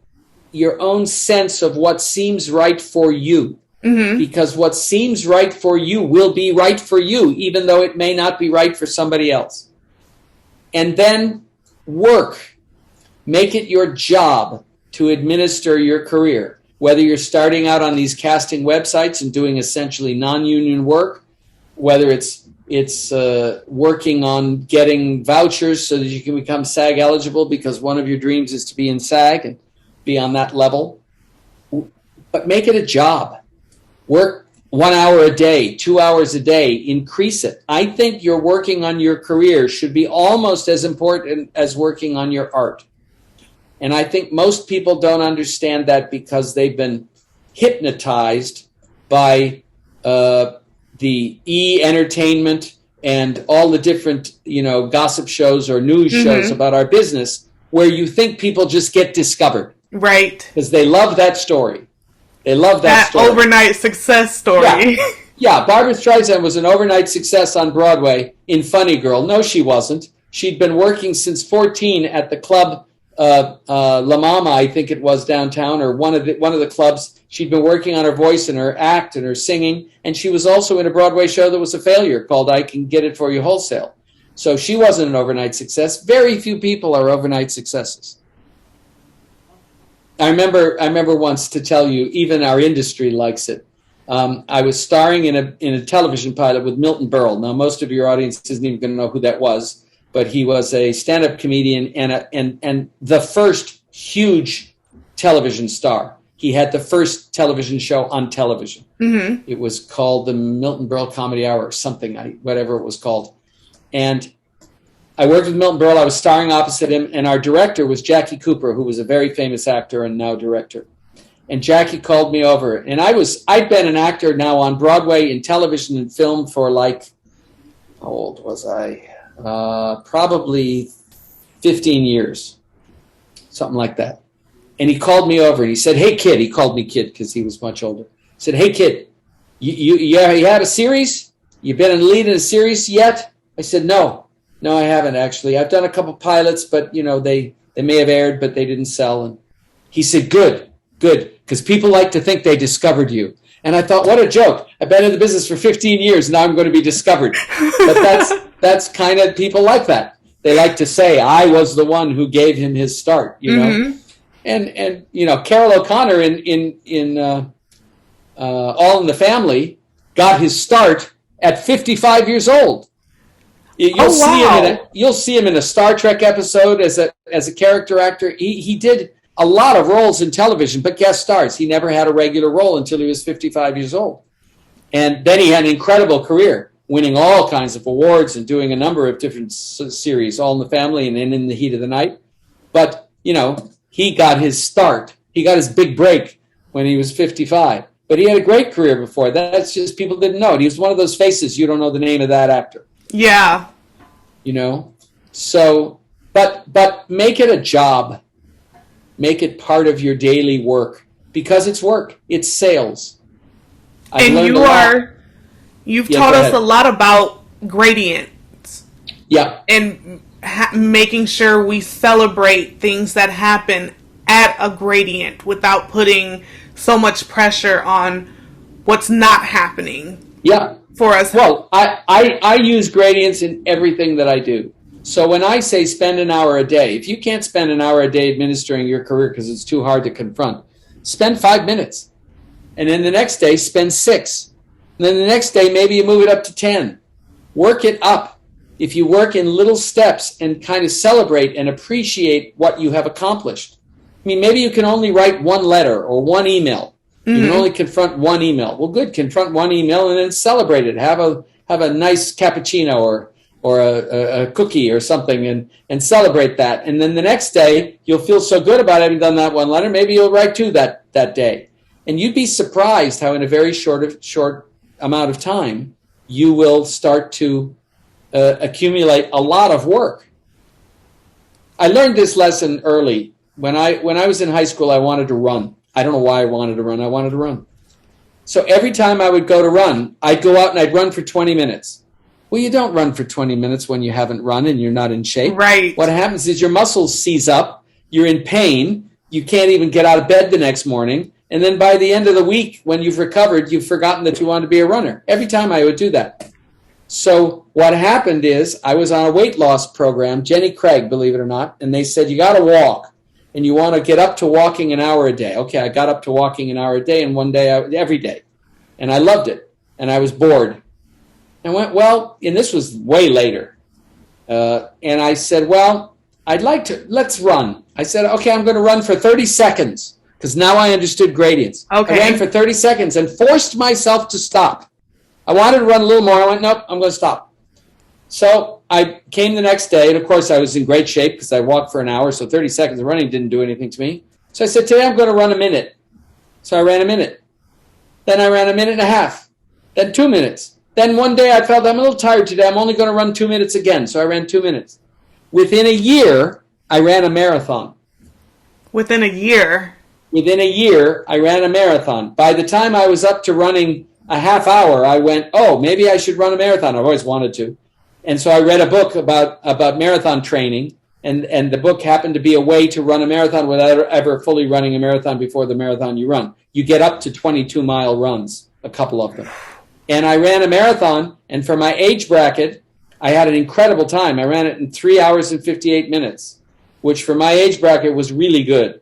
your own sense of what seems right for you. Mm-hmm. Because what seems right for you will be right for you, even though it may not be right for somebody else. And then work. Make it your job to administer your career. Whether you're starting out on these casting websites and doing essentially non-union work, whether it's working on getting vouchers so that you can become SAG eligible because one of your dreams is to be in SAG and be on that level. But make it a job. Work 1 hour a day, 2 hours a day, increase it. I think your working on your career should be almost as important as working on your art. And I think most people don't understand that because they've been hypnotized by the e-entertainment and all the different, gossip shows or news mm-hmm. shows about our business, where you think people just get discovered. Right. Because they love that story. They love that story. Overnight success story. Yeah. Yeah, Barbra Streisand was an overnight success on Broadway in Funny Girl. No, she wasn't. She'd been working since 14 at the club La Mama, I think it was, downtown, or one of the clubs. She'd been working on her voice and her act and her singing, and she was also in a Broadway show that was a failure called I Can Get It For You Wholesale. So she wasn't an overnight success. Very few people are overnight successes. I remember once, to tell you, even our industry likes it. I was starring in a television pilot with Milton Berle. Now, most of your audience isn't even going to know who that was, but he was a stand-up comedian and the first huge television star. He had the first television show on television. Mm-hmm. It was called the Milton Berle Comedy Hour or something, whatever it was called. And I worked with Milton Berle. I was starring opposite him, and our director was Jackie Cooper, who was a very famous actor and now director. And Jackie called me over, and I'd been an actor now on Broadway, in television and film for how old was I? Probably 15 years, something like that. And he called me over and he said, "Hey, kid," he called me kid because he was much older. said, "Hey, kid, you had a series? You been in the lead in a series yet?" I said, "No, I haven't actually. I've done a couple pilots, but they may have aired, but they didn't sell." And he said, "Good, because people like to think they discovered you." And I thought, what a joke. I've been in the business for 15 years. Now I'm going to be discovered. But that's kind of, people like that. They like to say, I was the one who gave him his start, And Carol O'Connor in All in the Family got his start at 55 years old. You'll see him in a Star Trek episode as a character actor. He did a lot of roles in television, but guest stars. He never had a regular role until he was 55 years old. And then he had an incredible career, winning all kinds of awards and doing a number of different series, All in the Family and In the Heat of the Night. But, he got his start. He got his big break when he was 55. But he had a great career before. That's just, people didn't know it. He was one of those faces, you don't know the name of that actor. Yeah. So, but make it a job. Make it part of your daily work, because it's work. It's sales. You've taught us a lot about gradients. Yeah. And making sure we celebrate things that happen at a gradient without putting so much pressure on what's not happening. Yeah. For us. Well, I use gradients in everything that I do. So when I say spend an hour a day, if you can't spend an hour a day administering your career because it's too hard to confront, spend 5 minutes. And then the next day, spend 6. And then the next day, maybe you move it up to 10. Work it up. If you work in little steps and kind of celebrate and appreciate what you have accomplished. I mean, maybe you can only write one letter or one email. You can only confront one email. Well, good. Confront one email and then celebrate it. Have a nice cappuccino or a cookie or something and celebrate that. And then the next day, you'll feel so good about having done that one letter. Maybe you'll write 2 that day. And you'd be surprised how in a very short amount of time, you will start to accumulate a lot of work. I learned this lesson early. When I was in high school, I wanted to run. I don't know why I wanted to run. I wanted to run. So every time I would go to run, I'd go out and I'd run for 20 minutes. Well, you don't run for 20 minutes when you haven't run and you're not in shape. Right. What happens is your muscles seize up, you're in pain, you can't even get out of bed the next morning, and then by the end of the week, when you've recovered, you've forgotten that you want to be a runner. Every time I would do that. So what happened is I was on a weight loss program, Jenny Craig, believe it or not, and they said, you got to walk. And you want to get up to walking an hour a day. Okay, I got up to walking an hour a day, and one day, every day. And I loved it. And I was bored. I went, well, and this was way later. And I said, well, let's run. I said, okay, I'm going to run for 30 seconds, because now I understood gradients. Okay. I ran for 30 seconds and forced myself to stop. I wanted to run a little more. I went, nope, I'm going to stop. So I came the next day, and of course I was in great shape because I walked for an hour, so 30 seconds of running didn't do anything to me. So I said, today I'm going to run a minute. So I ran a minute. Then I ran a minute and a half. Then 2 minutes. Then one day I felt I'm a little tired today. I'm only going to run 2 minutes again. So I ran 2 minutes. Within a year, I ran a marathon. Within a year? Within a year, I ran a marathon. By the time I was up to running a half hour, I went, oh, maybe I should run a marathon. I've always wanted to. And so I read a book about marathon training, and the book happened to be a way to run a marathon without ever fully running a marathon before the marathon you run. You get up to 22-mile runs, a couple of them. And I ran a marathon, and for my age bracket, I had an incredible time. I ran it in 3 hours and 58 minutes, which for my age bracket was really good.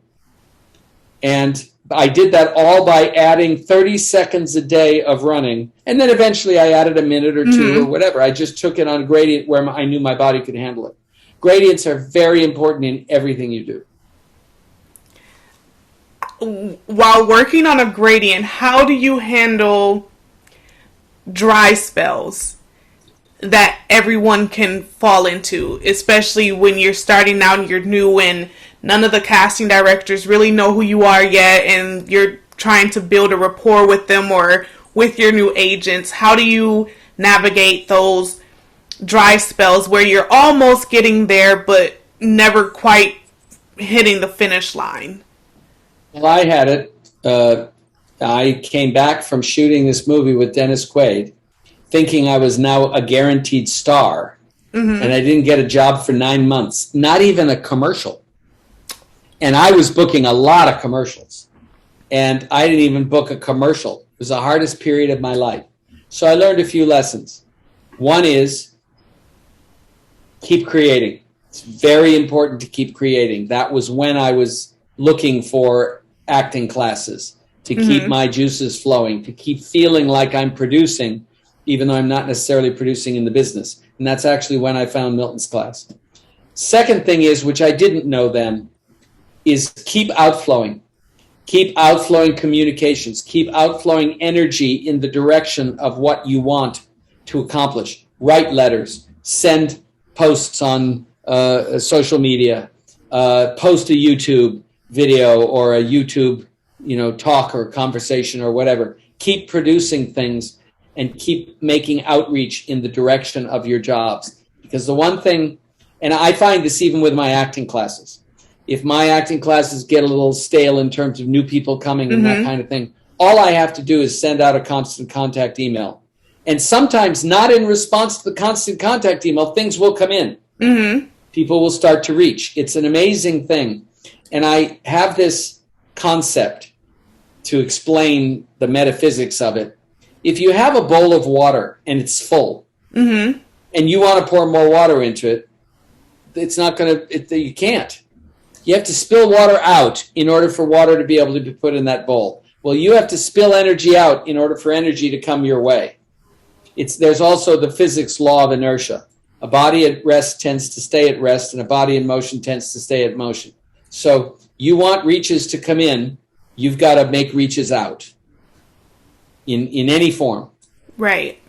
And I did that all by adding 30 seconds a day of running. And then eventually I added a minute or 2 or whatever. I just took it on a gradient where I knew my body could handle it. Gradients are very important in everything you do. While working on a gradient, how do you handle dry spells that everyone can fall into, especially when you're starting out and you're new and none of the casting directors really know who you are yet, and you're trying to build a rapport with them or with your new agents? How do you navigate those dry spells where you're almost getting there but never quite hitting the finish line? Well, I had it I came back from shooting this movie with Dennis Quaid, thinking I was now a guaranteed star, and I didn't get a job for 9 months, not even a commercial. And I was booking a lot of commercials, and I didn't even book a commercial. It was the hardest period of my life. So I learned a few lessons. One is keep creating. It's very important to keep creating. That was when I was looking for acting classes, to keep my juices flowing, to keep feeling like I'm producing, even though I'm not necessarily producing in the business. And that's actually when I found Milton's class. Second thing is, which I didn't know then, is keep outflowing. Keep outflowing communications. Keep outflowing energy in the direction of what you want to accomplish. Write letters. Send posts on social media. Post a YouTube video or a YouTube, talk or conversation or whatever. Keep producing things and keep making outreach in the direction of your jobs. Because the one thing, and I find this even with my acting classes, if my acting classes get a little stale in terms of new people coming and that kind of thing, all I have to do is send out a constant contact email. And sometimes not in response to the constant contact email, things will come in. People will start to reach. It's an amazing thing. And I have this concept to explain the metaphysics of it. If you have a bowl of water and it's full, and you want to pour more water into it, it's not going to, you can't. You have to spill water out in order for water to be able to be put in that bowl. Well, you have to spill energy out in order for energy to come your way. There's also the physics law of inertia. A body at rest tends to stay at rest, and a body in motion tends to stay at motion. So you want reaches to come in, you've got to make reaches out in any form. Right.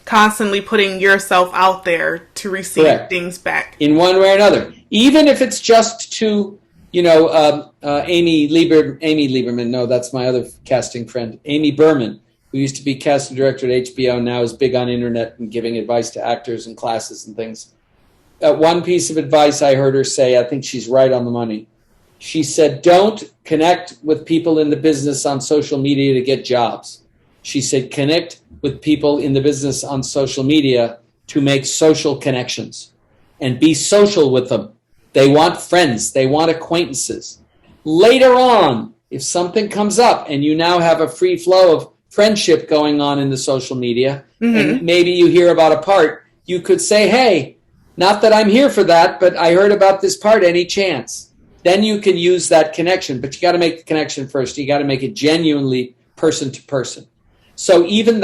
Constantly putting yourself out there to receive things back. In one way or another. Even if it's just to, Amy Lieberman, no, that's my other casting friend, Amy Berman, who used to be casting director at HBO, now is big on internet and giving advice to actors and classes and things. One piece of advice I heard her say, I think she's right on the money. She said, don't connect with people in the business on social media to get jobs. She said, connect with people in the business on social media to make social connections and be social with them. They want friends. They want acquaintances. Later on, if something comes up and you now have a free flow of friendship going on in the social media, and maybe you hear about a part, you could say, hey, not that I'm here for that, but I heard about this part, any chance? Then you can use that connection, but you got to make the connection first. You got to make it genuinely person to person. So even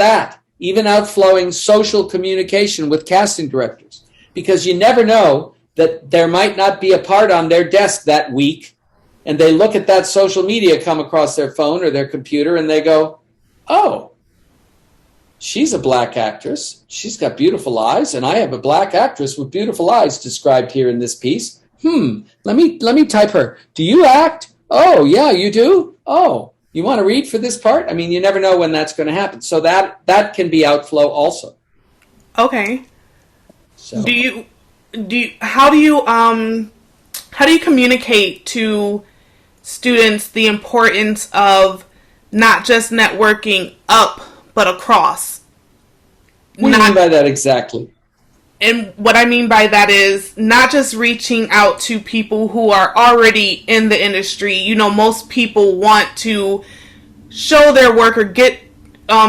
outflowing social communication with casting directors, because you never know that there might not be a part on their desk that week, and they look at that social media come across their phone or their computer, and they go, oh, she's a black actress. She's got beautiful eyes, and I have a black actress with beautiful eyes described here in this piece. Let me type her. Do you act? Oh, yeah, you do? Oh, you want to read for this part? I mean, you never know when that's going to happen. So that can be outflow also. Okay. So how do you communicate to students the importance of not just networking up but across? What do you mean by that exactly? And what I mean by that is not just reaching out to people who are already in the industry. Most people want to show their work or get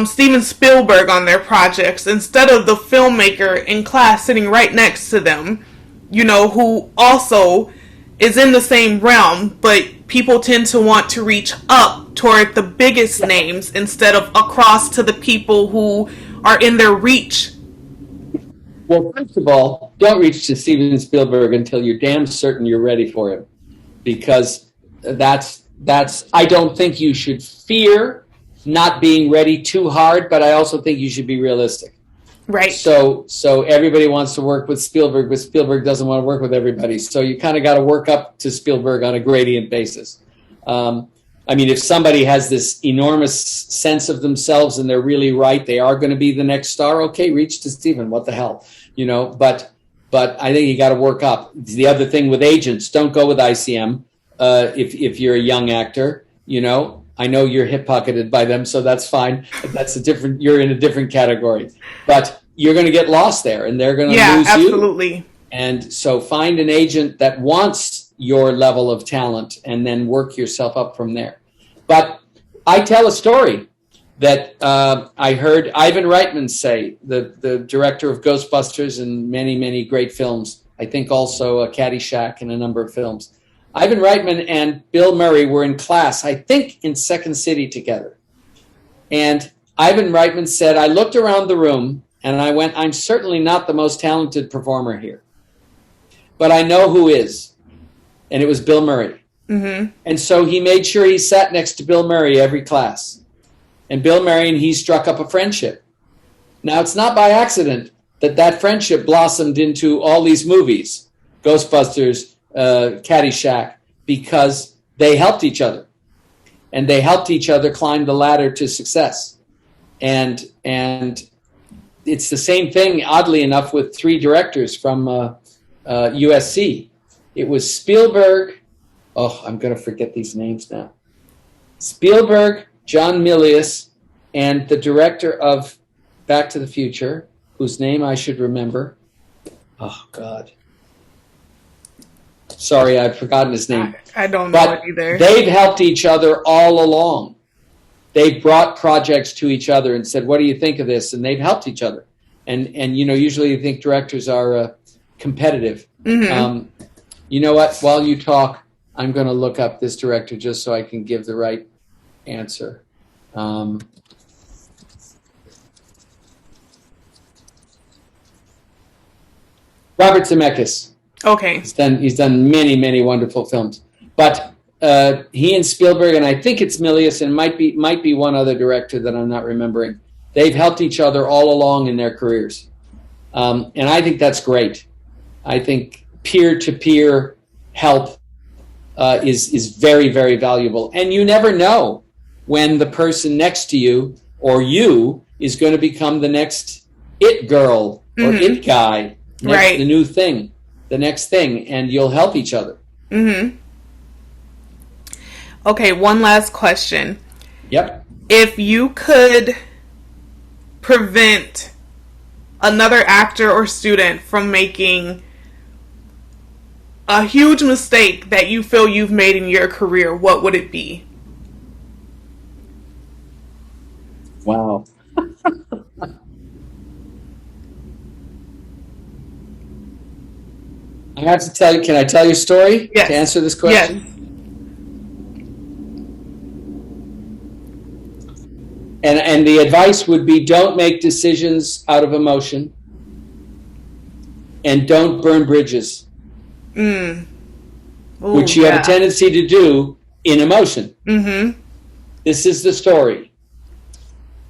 Steven Spielberg on their projects instead of the filmmaker in class sitting right next to them, who also is in the same realm, but people tend to want to reach up toward the biggest names instead of across to the people who are in their reach. Well, first of all, don't reach to Steven Spielberg until you're damn certain you're ready for him, because that's. I don't think you should fear not being ready too hard, but I also think you should be realistic. Right. So everybody wants to work with Spielberg, but Spielberg doesn't want to work with everybody. So you kind of got to work up to Spielberg on a gradient basis. If somebody has this enormous sense of themselves and they're really right, they are going to be the next star. Okay, reach to Steven. What the hell, But I think you got to work up. The other thing with agents, don't go with ICM if you're a young actor. I know you're hip-pocketed by them, so that's fine. You're in a different category. But you're going to get lost there, and they're going to lose you. Absolutely. And so find an agent that wants your level of talent and then work yourself up from there. But I tell a story that I heard Ivan Reitman say, the director of Ghostbusters and many, many great films. I think also Caddyshack and a number of films. Ivan Reitman and Bill Murray were in class, I think in Second City together. And Ivan Reitman said, I looked around the room and I went, I'm certainly not the most talented performer here, but I know who is. And it was Bill Murray. Mm-hmm. And so he made sure he sat next to Bill Murray every class. And Bill Murray and he struck up a friendship. Now, it's not by accident that friendship blossomed into all these movies, Ghostbusters, Caddyshack, because they helped each other. And they helped each other climb the ladder to success. And it's the same thing, oddly enough, with three directors from USC. It was Spielberg. Oh, I'm going to forget these names now. Spielberg, John Milius, and the director of Back to the Future, whose name I should remember. Oh, God. Sorry, I've forgotten his name. I don't know it either. They've helped each other all along. They've brought projects to each other and said, what do you think of this? And they've helped each other. And you know, usually you think directors are competitive. Mm-hmm. You know what? While you talk, I'm going to look up this director just so I can give the right answer. Robert Zemeckis. Okay. He's done many, many wonderful films. But he and Spielberg, and I think it's Milius, and might be one other director that I'm not remembering. They've helped each other all along in their careers. And I think that's great. I think peer-to-peer help is very, very valuable. And you never know when the person next to you or you is going to become the next it girl or it guy, right. The new thing, the next thing, and you'll help each other. Mm-hmm. Okay, one last question. Yep. If you could prevent another actor or student from making a huge mistake that you feel you've made in your career, what would it be? Wow. I have to tell you, can I tell you a story to answer this question? Yes. And the advice would be, don't make decisions out of emotion and don't burn bridges, which you have a tendency to do in emotion. Mm-hmm. This is the story.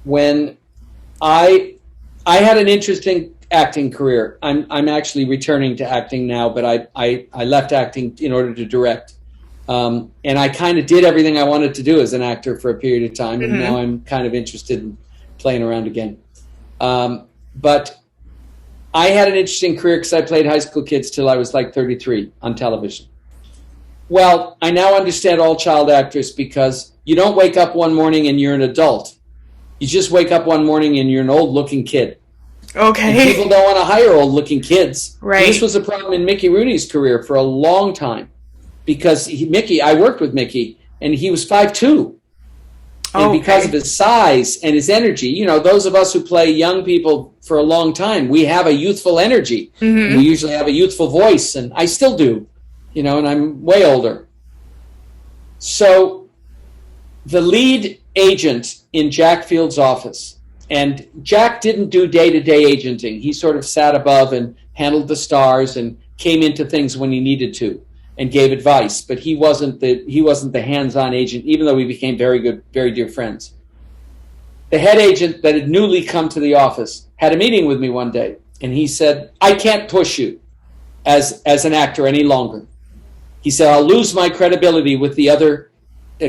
When I had an interesting acting career. I'm actually returning to acting now, but I left acting in order to direct. And I kind of did everything I wanted to do as an actor for a period of time, and now I'm kind of interested in playing around again. But I had an interesting career because I played high school kids till I was like 33 on television. Well, I now understand all child actors, because you don't wake up one morning and you're an adult. You just wake up one morning and you're an old-looking kid. Okay. And people don't want to hire old-looking kids. Right. This was a problem in Mickey Rooney's career for a long time, because I worked with Mickey, and he was 5'2". And because of his size and his energy, you know, those of us who play young people for a long time, we have a youthful energy. Mm-hmm. We usually have a youthful voice, and I still do, you know, and I'm way older. So the lead agent in Jack Field's office, and Jack didn't do day-to-day agenting. He sort of sat above and handled the stars and came into things when he needed to and gave advice, but he wasn't the hands-on agent, even though we became very good, very dear friends. The head agent that had newly come to the office had a meeting with me one day, and he said, I can't push you as an actor any longer. He said, I'll lose my credibility with the other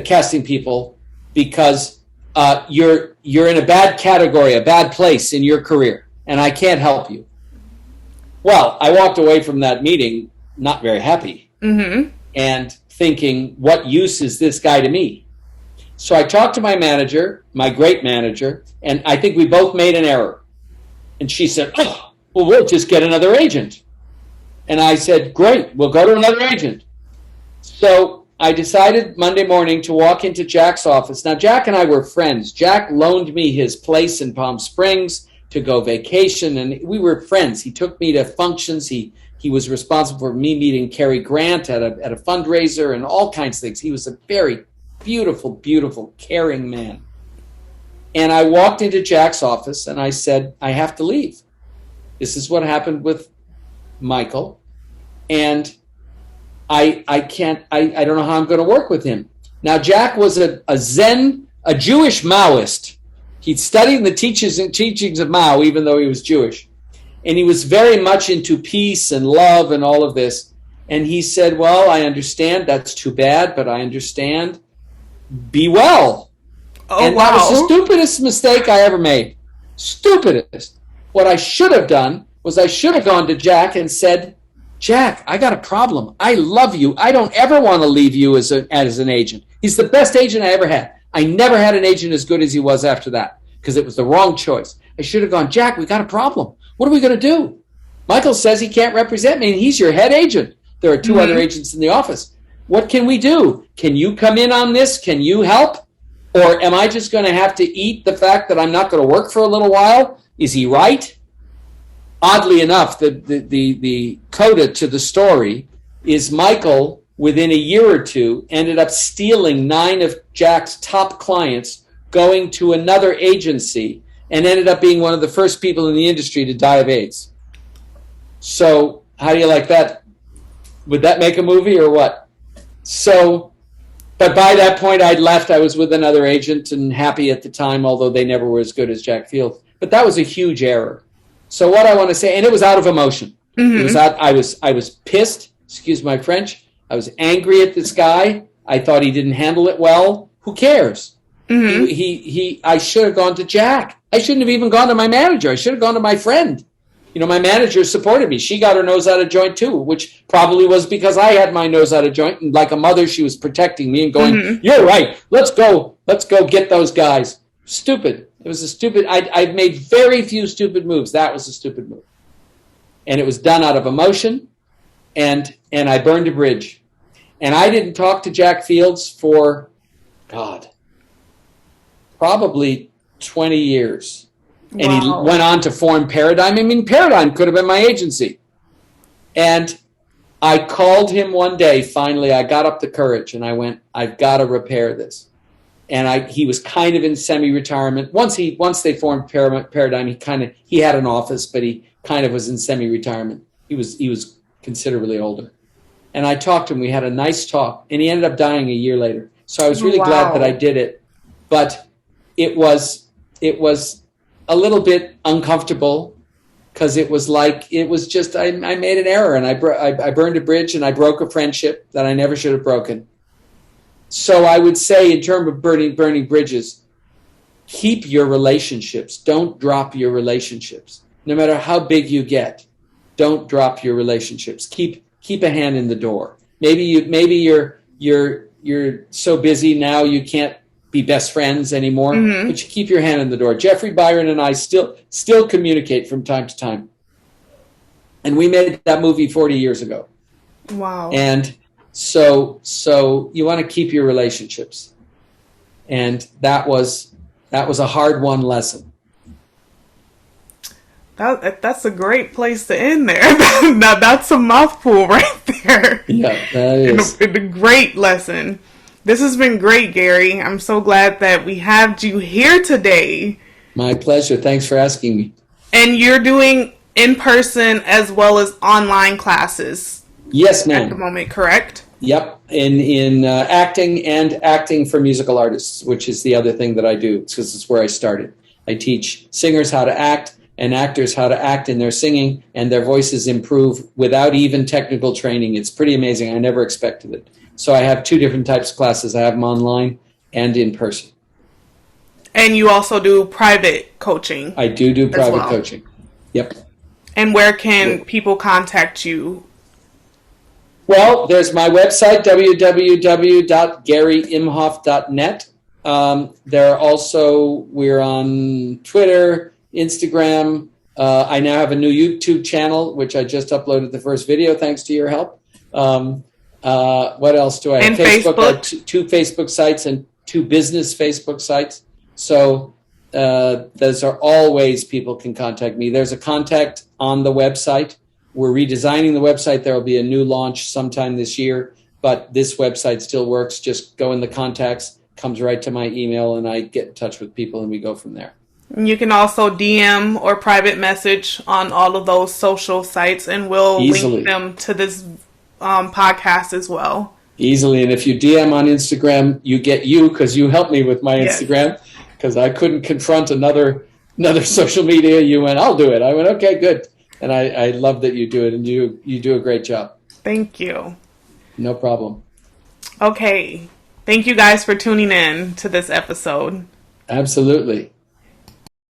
casting people because you're in a bad category, a bad place in your career, and I can't help you. Well, I walked away from that meeting not very happy. Mm-hmm. And thinking, what use is this guy to me? So I talked to my manager, my great manager, and I think we both made an error. And she said, oh, well, we'll just get another agent. And I said, great, we'll go to another agent. So I decided Monday morning to walk into Jack's office. Now, Jack and I were friends. Jack loaned me his place in Palm Springs to go vacation, and we were friends. He took me to functions. He was responsible for me meeting Cary Grant at a fundraiser and all kinds of things. He was a very beautiful, beautiful, caring man. And I walked into Jack's office and I said, I have to leave. This is what happened with Michael. And I don't know how I'm going to work with him. Now, Jack was a Jewish Maoist. He'd studied the teachings of Mao, even though he was Jewish. And he was very much into peace and love and all of this. And he said, well, I understand. That's too bad, but I understand. Be well. Oh, and wow. That was the stupidest mistake I ever made. Stupidest. What I should have done was I should have gone to Jack and said, Jack, I got a problem. I love you. I don't ever want to leave you as an agent. He's the best agent I ever had. I never had an agent as good as he was after that because it was the wrong choice. I should have gone, Jack, we got a problem. What are we going to do? Michael says he can't represent me, and he's your head agent. There are two other agents in the office. What can we do? Can you come in on this? Can you help? Or am I just going to have to eat the fact that I'm not going to work for a little while? Is he right? Oddly enough, the coda to the story is Michael, within a year or two, ended up stealing 9 of Jack's top clients, going to another agency, and ended up being one of the first people in the industry to die of AIDS. So how do you like that? Would that make a movie or what? So, but by that point I'd left. I was with another agent and happy at the time, although they never were as good as Jack Field. But that was a huge error. So what I want to say, and it was out of emotion. It was out, I was pissed, excuse my French. I was angry at this guy. I thought he didn't handle it well. Who cares? I should have gone to Jack. I shouldn't have even gone to my manager. I should have gone to my friend. You know, my manager supported me. She got her nose out of joint too, which probably was because I had my nose out of joint. And like a mother, she was protecting me and going, you're right. Let's go get those guys. Stupid. It was a stupid, I've made very few stupid moves. That was a stupid move. And it was done out of emotion, and I burned a bridge. And I didn't talk to Jack Fields for, God, probably 20 years. And he went on to form Paradigm. I mean, Paradigm could have been my agency. And I called him one day, finally, I got up the courage, and I went, I've got to repair this. And he was kind of in semi-retirement. Once they formed Paradigm, he had an office, but he kind of was in semi-retirement. He was considerably older. And I talked to him. We had a nice talk, and he ended up dying a year later. So I was really glad that I did it. But it was a little bit uncomfortable because it was just I made an error, and I burned a bridge, and I broke a friendship that I never should have broken. So I would say, in terms of burning bridges, keep your relationships. Don't drop your relationships. No matter how big you get, don't drop your relationships. Keep a hand in the door. Maybe you're so busy now you can't be best friends anymore, but you keep your hand in the door. Jeffrey Byron and I still communicate from time to time. And we made that movie 40 years ago. Wow. And so you want to keep your relationships. And that was a hard-won lesson. That's a great place to end there. Now that's a mouthful right there. Yeah, that is. A great lesson. This has been great, Gary. I'm so glad that we have you here today. My pleasure. Thanks for asking me. And you're doing in-person as well as online classes. Yes, ma'am. At the moment, correct? Yep, in acting and acting for musical artists, which is the other thing that I do, because it's where I started. I teach singers how to act and actors how to act in their singing, and their voices improve without even technical training. It's pretty amazing. I never expected it. So I have 2 different types of classes. I have them online and in person. And you also do private coaching? I do private coaching. Yep. And where can people contact you? Well, there's my website, www.garyimhoff.net, We're on Twitter, Instagram. I now have a new YouTube channel, which I just uploaded the first video, thanks to your help. What else do I have? And Facebook. Two Facebook sites and 2 business Facebook sites. So those are all ways people can contact me. There's a contact on the website. We're redesigning the website. There will be a new launch sometime this year, but this website still works. Just go in the contacts, comes right to my email, and I get in touch with people and we go from there. You can also DM or private message on all of those social sites, and we'll link them to this podcast as well. Easily. And if you DM on Instagram, you get you, because you helped me with my Instagram, because I couldn't confront another social media. You went, I'll do it. I went, okay, good. And I love that you do it, and you do a great job. Thank you. No problem. Okay. Thank you guys for tuning in to this episode. Absolutely.